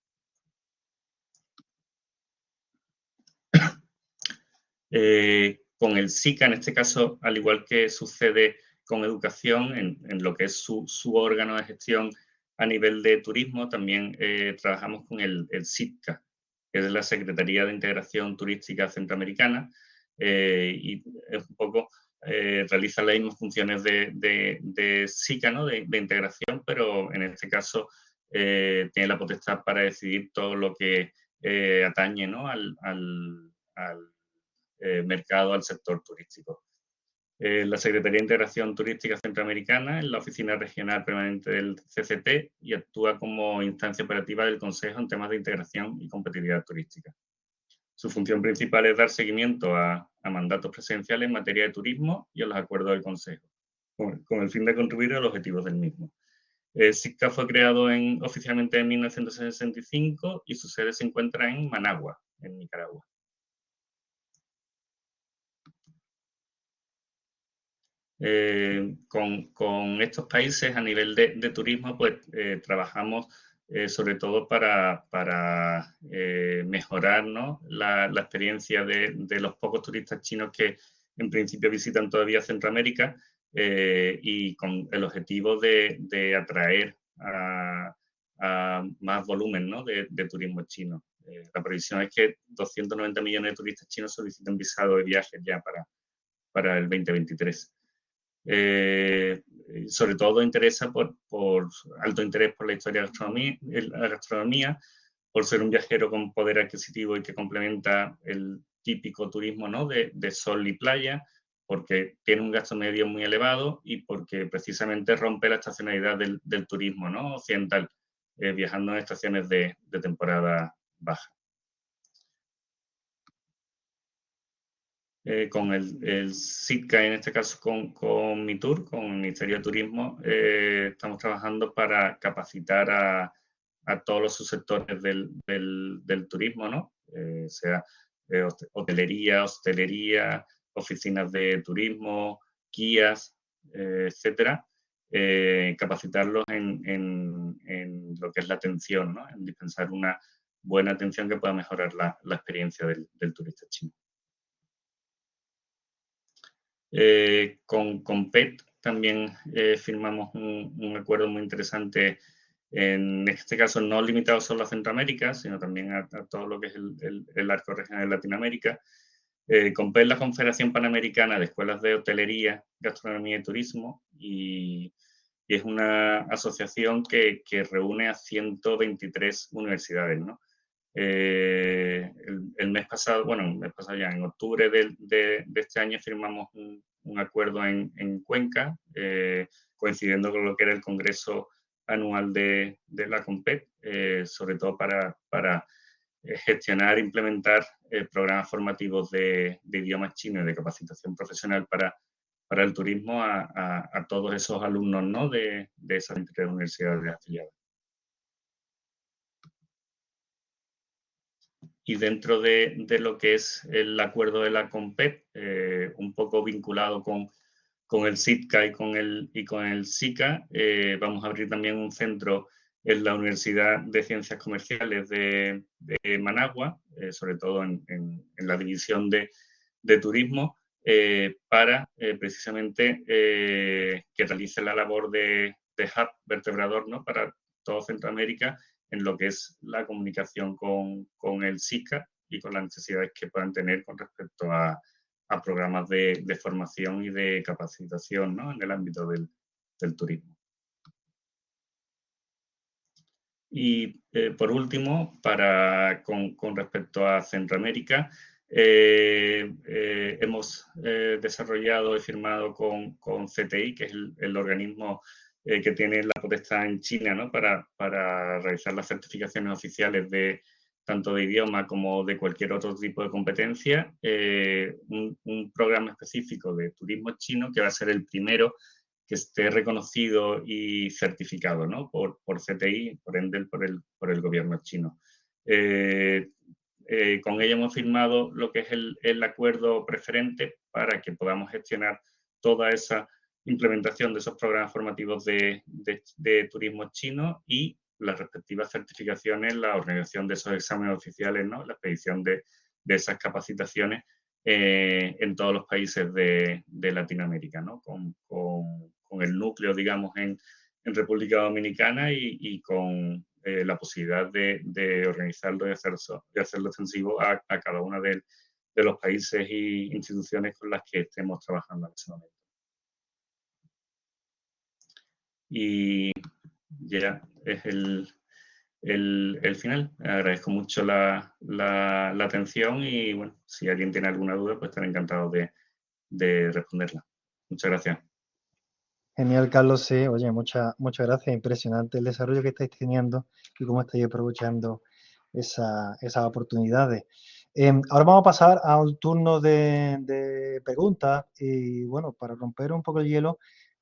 Con el SICA, en este caso, al igual que sucede con educación, en lo que es su órgano de gestión a nivel de turismo, también trabajamos con el SITCA, que es la Secretaría de Integración Turística Centroamericana, y es un poco realiza las mismas funciones de SICA, ¿no? de integración, pero en este caso tiene la potestad para decidir todo lo que atañe, ¿no? al mercado, al sector turístico. La Secretaría de Integración Turística Centroamericana es la oficina regional permanente del CCT y actúa como instancia operativa del Consejo en temas de integración y competitividad turística. Su función principal es dar seguimiento a mandatos presidenciales en materia de turismo y a los acuerdos del Consejo, con el fin de contribuir a los objetivos del mismo. SICA fue creado oficialmente en 1965 y su sede se encuentra en Managua, en Nicaragua. Con estos países a nivel de turismo, pues trabajamos sobre todo para mejorar, ¿no? la experiencia de los pocos turistas chinos que en principio visitan todavía Centroamérica y con el objetivo de atraer a más volumen, ¿no? de turismo chino. La previsión es que 290 millones de turistas chinos soliciten visado de viaje ya para el 2023. Sobre todo interesa por alto interés por la historia de la gastronomía, por ser un viajero con poder adquisitivo y que complementa el típico turismo, ¿no? de sol y playa, porque tiene un gasto medio muy elevado y porque precisamente rompe la estacionalidad del turismo, ¿no? occidental, viajando en estaciones de temporada baja. Con el SICA, en este caso con MITUR, con el Ministerio de Turismo, estamos trabajando para capacitar a todos los subsectores del turismo, ¿no? Sea hotelería, hostelería, oficinas de turismo, guías, etcétera, capacitarlos en lo que es la atención, ¿no? En dispensar una buena atención que pueda mejorar la experiencia del turista chino. Con PET también firmamos un acuerdo muy interesante, en este caso no limitado solo a Centroamérica, sino también a todo lo que es el arco regional de Latinoamérica. Con PET, la Confederación Panamericana de Escuelas de Hotelería, Gastronomía y Turismo, y es una asociación que reúne a 123 universidades, ¿no? El mes pasado, ya en octubre de este año firmamos un acuerdo en Cuenca, coincidiendo con lo que era el Congreso Anual de la COMPET, sobre todo para gestionar e implementar programas formativos de idiomas chinos y de capacitación profesional para el turismo a todos esos alumnos, ¿no? de esas universidades afiliadas. Y dentro de lo que es el acuerdo de la COMPET, un poco vinculado con el SICA y con el SICA, vamos a abrir también un centro en la Universidad de Ciencias Comerciales de Managua, sobre todo en la división de turismo, para precisamente que realice la labor de hub vertebrador, ¿no? para todo Centroamérica, en lo que es la comunicación con el SICA y con las necesidades que puedan tener con respecto a programas de formación y de capacitación, ¿no? en el ámbito del turismo. Y por último, con respecto a Centroamérica, hemos desarrollado y firmado con CTI, que es el organismo que tiene la potestad en China, ¿no? para realizar las certificaciones oficiales tanto de idioma como de cualquier otro tipo de competencia, un programa específico de turismo chino que va a ser el primero que esté reconocido y certificado, ¿no? por CTI, por ende por el gobierno chino. Con ello hemos firmado lo que es el acuerdo preferente para que podamos gestionar toda esa implementación de esos programas formativos de turismo chino y las respectivas certificaciones, la organización de esos exámenes oficiales, ¿no? la expedición de esas capacitaciones en todos los países de Latinoamérica, ¿no? con el núcleo, digamos, en República Dominicana y con la posibilidad de organizarlo y hacerlo extensivo a cada una de de los países e instituciones con las que estemos trabajando en ese momento. Y ya es el final. Agradezco mucho la atención y, bueno, si alguien tiene alguna duda, pues estaré encantado de responderla. Muchas gracias. Genial, Carlos, sí. Oye, muchas gracias. Impresionante el desarrollo que estáis teniendo y cómo estáis aprovechando esas oportunidades. Ahora vamos a pasar a un turno de preguntas y, bueno, para romper un poco el hielo,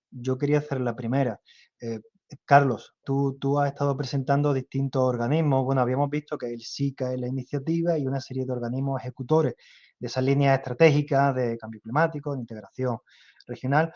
yo quería hacer la primera. Carlos, tú has estado presentando distintos organismos. Bueno, habíamos visto que el SICA es la iniciativa y una serie de organismos ejecutores de esas líneas estratégicas de cambio climático, de integración regional.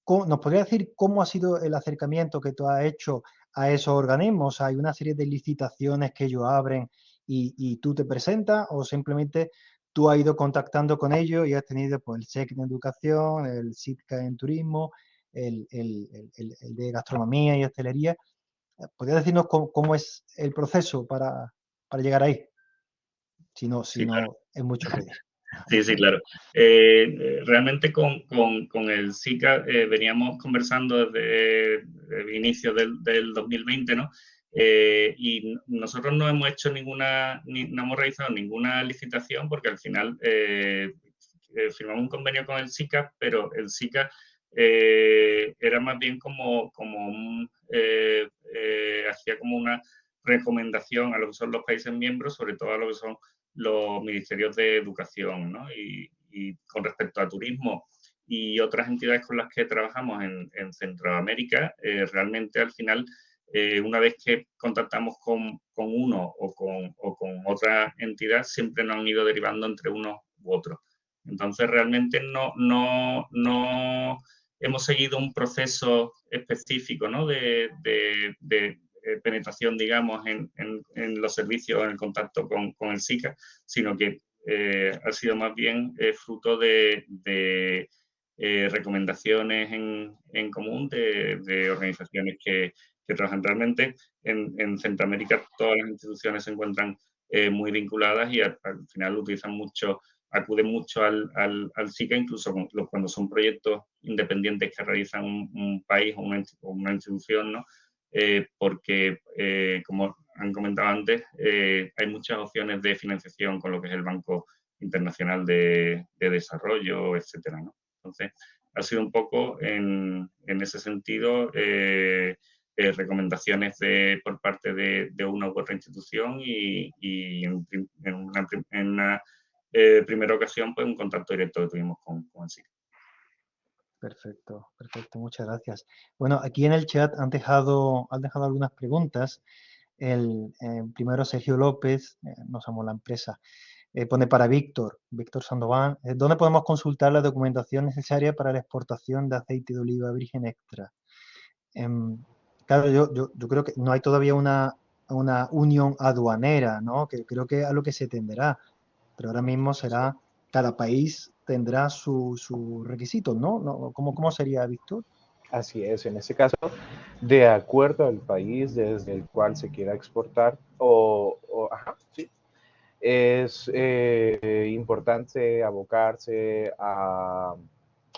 ¿Nos podría decir cómo ha sido el acercamiento que tú has hecho a esos organismos? ¿Hay una serie de licitaciones que ellos abren y tú te presentas o simplemente tú has ido contactando con ellos y has tenido pues, el SEC en educación, el SITCA en turismo, el de gastronomía y hostelería? ¿Podrías decirnos cómo es el proceso para llegar ahí? Si no Claro. es mucho pedir. Sí, claro. Realmente con el SICA veníamos conversando desde el inicio del 2020, ¿no? Y nosotros no hemos hecho no hemos realizado ninguna licitación porque al final firmamos un convenio con el SICA, pero el SICA era más bien como hacía como una recomendación a lo que son los países miembros, sobre todo a lo que son los ministerios de educación, ¿no? Y con respecto a turismo y otras entidades con las que trabajamos en Centroamérica, realmente al final, una vez que contactamos con uno o con otra entidad, siempre nos han ido derivando entre uno u otro. Entonces, realmente no hemos seguido un proceso específico, ¿no? de penetración, digamos, en los servicios, en el contacto con el SICA, sino que ha sido más bien fruto de recomendaciones en común de organizaciones que trabajan realmente. En Centroamérica todas las instituciones se encuentran muy vinculadas y al final acuden mucho al SICA, incluso cuando son proyectos independientes que realizan un país o una institución, ¿no? Porque, como han comentado antes, hay muchas opciones de financiación con lo que es el Banco Internacional de Desarrollo, etcétera, ¿no? Entonces, ha sido un poco en ese sentido recomendaciones por parte de una u otra institución y en una primera ocasión, pues un contacto directo que tuvimos con el SICA. Perfecto, muchas gracias. Bueno, aquí en el chat han dejado algunas preguntas. El primero, Sergio López, no somos la empresa, pone para Víctor Sandoval, ¿dónde podemos consultar la documentación necesaria para la exportación de aceite de oliva virgen extra? Claro, yo creo que no hay todavía una unión aduanera, ¿no? Que creo que es a lo que se tenderá, pero ahora mismo será, cada país tendrá sus requisitos, ¿no? ¿Cómo sería, Víctor? Así es, en este caso, de acuerdo al país desde el cual se quiera exportar, sí, es importante abocarse a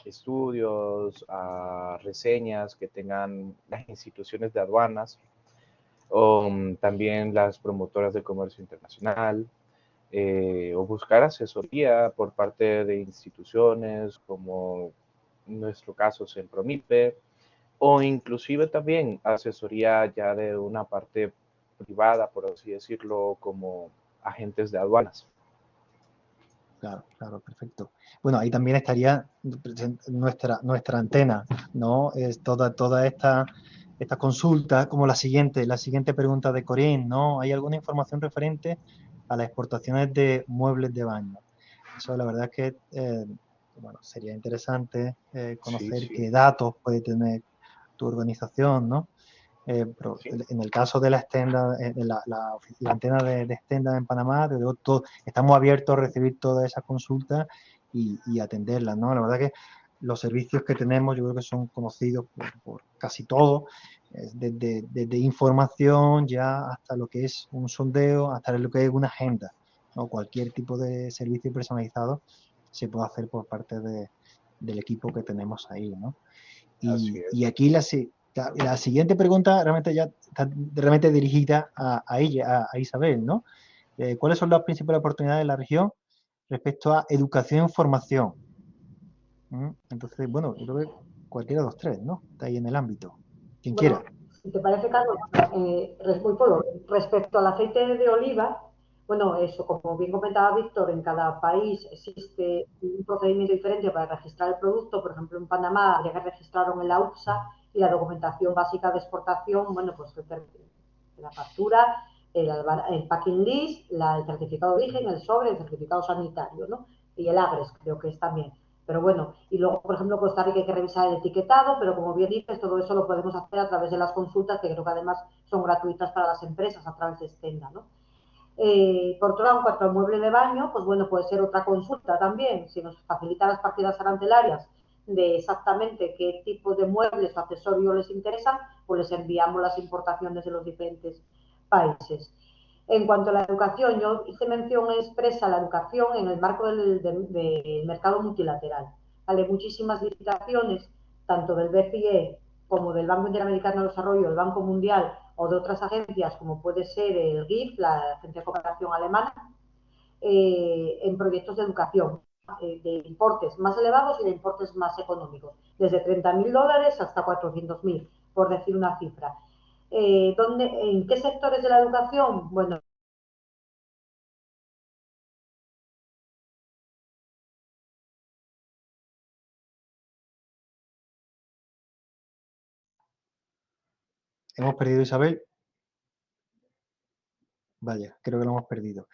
estudios, a reseñas que tengan las instituciones de aduanas, o también las promotoras de comercio internacional, o buscar asesoría por parte de instituciones como en nuestro caso Centromipe, o inclusive también asesoría ya de una parte privada, por así decirlo, como agentes de aduanas. Claro, perfecto. Bueno, ahí también estaría nuestra antena, ¿no? Es toda esta consulta, como la siguiente pregunta de Corín, ¿no? ¿Hay alguna información referente a las exportaciones de muebles de baño? Eso la verdad es que, bueno, sería interesante conocer Sí. qué datos puede tener tu organización, ¿no? Pero Sí. en el caso de la extenda, la antena de extenda en Panamá, estamos abiertos a recibir todas esas consultas y atenderlas, ¿no? La verdad que los servicios que tenemos yo creo que son conocidos por casi todos, desde información ya hasta lo que es un sondeo, hasta lo que es una agenda o cualquier tipo de servicio personalizado se puede hacer por parte del equipo que tenemos ahí, ¿no? Así es. Y aquí la siguiente pregunta realmente ya está realmente dirigida a ella, a Isabel, ¿no? ¿Cuáles son las principales oportunidades de la región respecto a educación y formación? Entonces, bueno, yo creo que cualquiera de los tres, ¿no? Está ahí en el ámbito. Quien Bueno, quiera. si te parece, Carlos, muy por respecto al aceite de oliva, bueno, eso, como bien comentaba Víctor, en cada país existe un procedimiento diferente para registrar el producto. Por ejemplo, en Panamá ya que registraron el AUPSA y la documentación básica de exportación, bueno, pues la factura, el packing list, el certificado de origen, el sobre, el certificado sanitario, ¿no? Y el AGRES creo que es también. Pero bueno, y luego, por ejemplo, Costa Rica hay que revisar el etiquetado, pero como bien dices, todo eso lo podemos hacer a través de las consultas, que creo que además son gratuitas para las empresas a través de Stenda, ¿no? Por otro lado, en cuanto al mueble de baño, pues bueno, puede ser otra consulta también, si nos facilitan las partidas arancelarias de exactamente qué tipo de muebles o accesorios les interesan, pues les enviamos las importaciones de los diferentes países. En cuanto a la educación, yo hice mención expresa a la educación en el marco del mercado multilateral. Vale, muchísimas licitaciones, tanto del BCE como del Banco Interamericano de Desarrollo, el Banco Mundial o de otras agencias, como puede ser el GIF, la Agencia de Cooperación Alemana, en proyectos de educación, de importes más elevados y de importes más económicos, desde $30.000 hasta $400.000, por decir una cifra. ¿En qué sectores de la educación? Bueno, ¿Hemos perdido a Isabel? Vaya, creo que lo hemos perdido.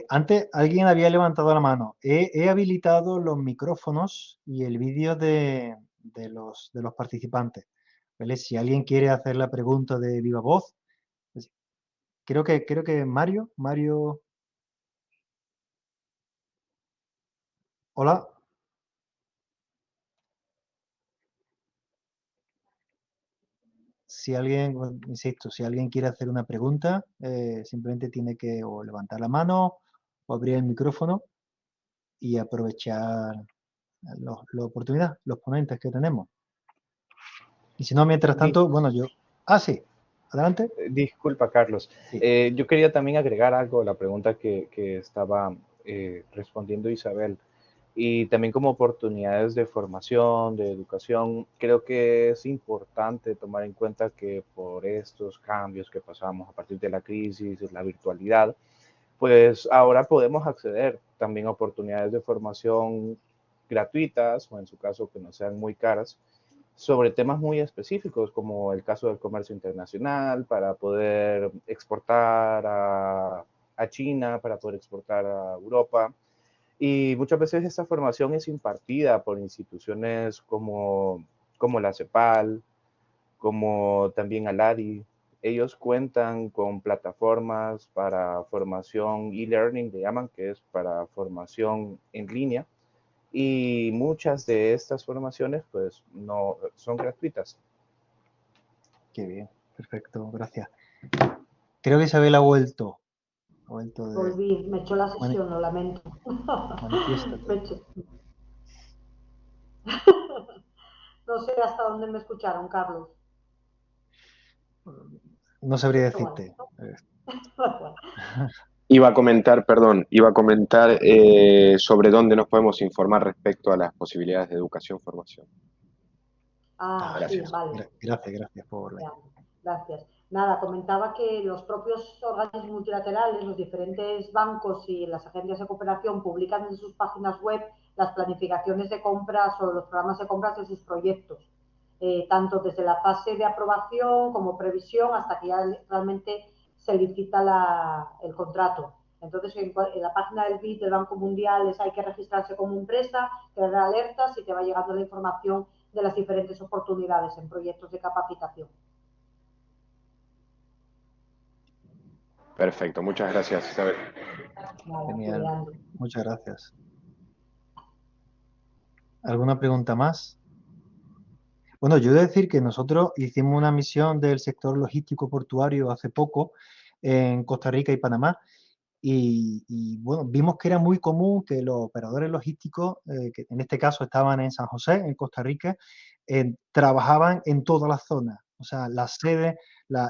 Antes alguien había levantado la mano. He habilitado los micrófonos y el vídeo de los participantes. ¿Vale? Si alguien quiere hacer la pregunta de viva voz, pues, creo que Mario, hola. Si alguien, bueno, insisto, si alguien quiere hacer una pregunta, simplemente tiene que o levantar la mano o abrir el micrófono y aprovechar la oportunidad, los ponentes que tenemos. Y si no, mientras tanto, bueno, yo... Ah, sí, adelante. Disculpa, Carlos. Sí. Yo quería también agregar algo a la pregunta que estaba respondiendo Isabel. Y también como oportunidades de formación, de educación, creo que es importante tomar en cuenta que por estos cambios que pasamos a partir de la crisis, de la virtualidad, pues ahora podemos acceder también a oportunidades de formación gratuitas o en su caso que no sean muy caras sobre temas muy específicos, como el caso del comercio internacional, para poder exportar a China, para poder exportar a Europa. Y muchas veces esta formación es impartida por instituciones como la CEPAL, como también Aladi. Ellos cuentan con plataformas para formación e-learning, le llaman, que es para formación en línea, y muchas de estas formaciones pues no son gratuitas. Qué bien, perfecto, gracias. Creo que Isabel ha vuelto. Ha vuelto de... volví, me echó la sesión, lo lamento. Manifiéstate. No sé hasta dónde me escucharon, Carlos. No sabría decirte. Iba a comentar sobre dónde nos podemos informar respecto a las posibilidades de educación, formación. Ah, sí, Gracias, vale. gracias por la... Gracias. Nada, comentaba que los propios organismos multilaterales, los diferentes bancos y las agencias de cooperación publican en sus páginas web las planificaciones de compras o los programas de compras de sus proyectos, tanto desde la fase de aprobación como previsión hasta que ya realmente se licita el contrato. Entonces, en la página del BID del Banco Mundial hay que registrarse como empresa, crear alertas y te va llegando la información de las diferentes oportunidades en proyectos de capacitación. Perfecto, muchas gracias, Isabel. Genial, muchas gracias. ¿Alguna pregunta más? Bueno, yo he de decir que nosotros hicimos una misión del sector logístico portuario hace poco en Costa Rica y Panamá y, bueno, vimos que era muy común que los operadores logísticos, que en este caso estaban en San José, en Costa Rica, trabajaban en toda la zona. O sea, la sede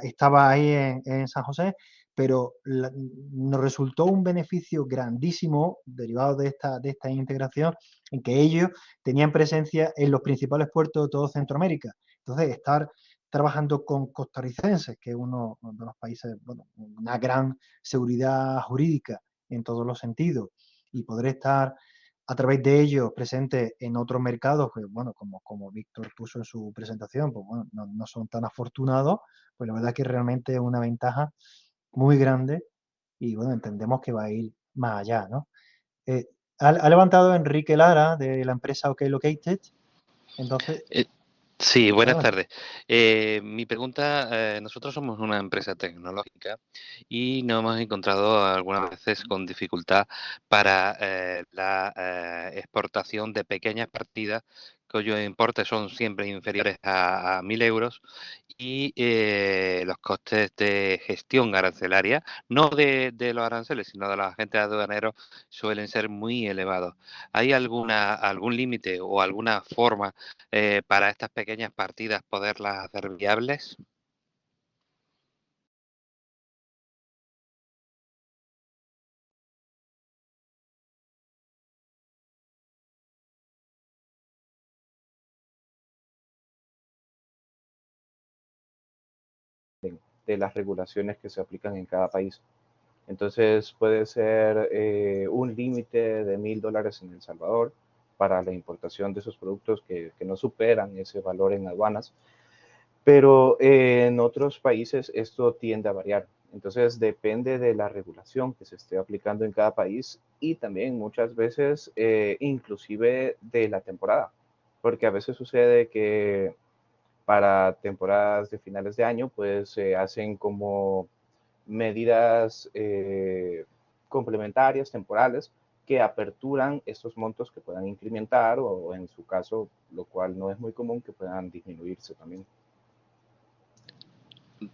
estaba ahí en San José, pero nos resultó un beneficio grandísimo derivado de esta integración en que ellos tenían presencia en los principales puertos de todo Centroamérica. Entonces, estar trabajando con costarricenses, que es uno de los países, bueno, una gran seguridad jurídica en todos los sentidos, y poder estar a través de ellos presentes en otros mercados, que bueno, como Víctor puso en su presentación, pues bueno, no son tan afortunados, pues la verdad que realmente es una ventaja muy grande y bueno, entendemos que va a ir más allá, ¿no? Ha levantado Enrique Lara de la empresa OK Located, entonces, Sí, buenas adelante. tardes. Mi pregunta, nosotros somos una empresa tecnológica y nos hemos encontrado algunas veces con dificultad para la exportación de pequeñas partidas cuyos importes son siempre inferiores a 1.000 euros y los costes de gestión arancelaria, no de los aranceles, sino de los agentes aduaneros, suelen ser muy elevados. ¿Hay algún límite o alguna forma para estas pequeñas partidas poderlas hacer viables? De las regulaciones que se aplican en cada país. Entonces puede ser un límite de $1.000 en El Salvador para la importación de esos productos que no superan ese valor en aduanas, pero en otros países esto tiende a variar. Entonces depende de la regulación que se esté aplicando en cada país y también muchas veces inclusive de la temporada, porque a veces sucede que para temporadas de finales de año pues se hacen como medidas complementarias, temporales, que aperturan estos montos que puedan incrementar o en su caso, lo cual no es muy común, que puedan disminuirse también.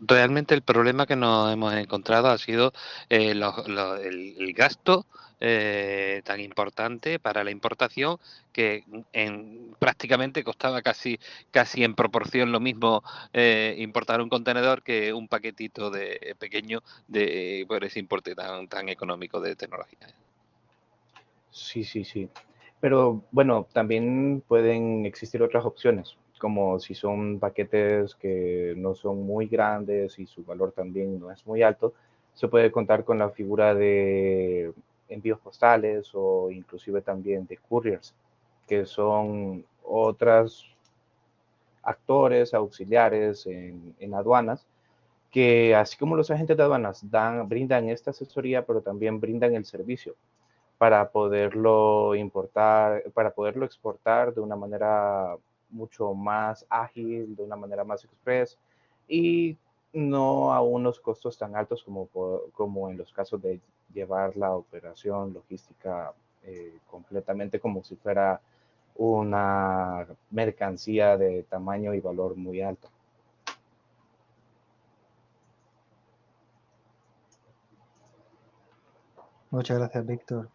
Realmente el problema que nos hemos encontrado ha sido el gasto tan importante para la importación que prácticamente costaba casi en proporción lo mismo importar un contenedor que un paquetito de pequeño por ese importe tan económico de tecnología. Sí, sí, sí. Pero bueno, también pueden existir otras opciones, como si son paquetes que no son muy grandes y su valor también no es muy alto, se puede contar con la figura de envíos postales o inclusive también de couriers, que son otras actores auxiliares en aduanas, que así como los agentes de aduanas brindan esta asesoría, pero también brindan el servicio para poderlo importar, para poderlo exportar de una manera mucho más ágil, de una manera más express y no a unos costos tan altos como en los casos de llevar la operación logística completamente como si fuera una mercancía de tamaño y valor muy alto. Muchas gracias, Víctor.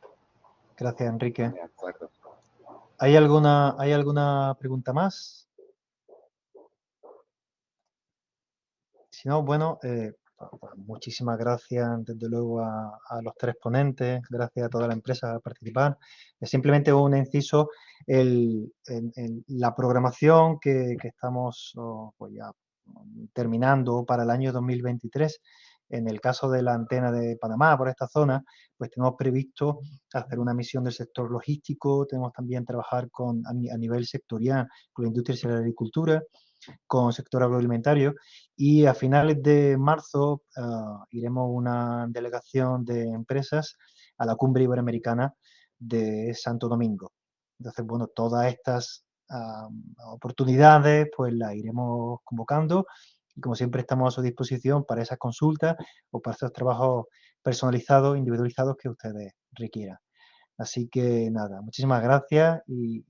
Gracias, Enrique. De acuerdo. ¿Hay alguna pregunta más? Si no, bueno, muchísimas gracias desde luego a los tres ponentes, gracias a toda la empresa por participar. Es simplemente un inciso, la programación que estamos pues ya terminando para el año 2023. En el caso de la antena de Panamá, por esta zona, pues tenemos previsto hacer una misión del sector logístico, tenemos también trabajar a nivel sectorial con la industria y la agricultura, con el sector agroalimentario, y a finales de marzo iremos una delegación de empresas a la cumbre iberoamericana de Santo Domingo. Entonces, bueno, todas estas oportunidades pues las iremos convocando y como siempre estamos a su disposición para esas consultas o para esos trabajos personalizados, individualizados que ustedes requieran. Así que nada, muchísimas gracias y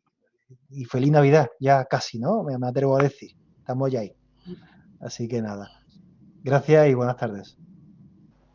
feliz Navidad, ya casi, ¿no? Me atrevo a decir, estamos ya ahí. Así que nada, gracias y buenas tardes.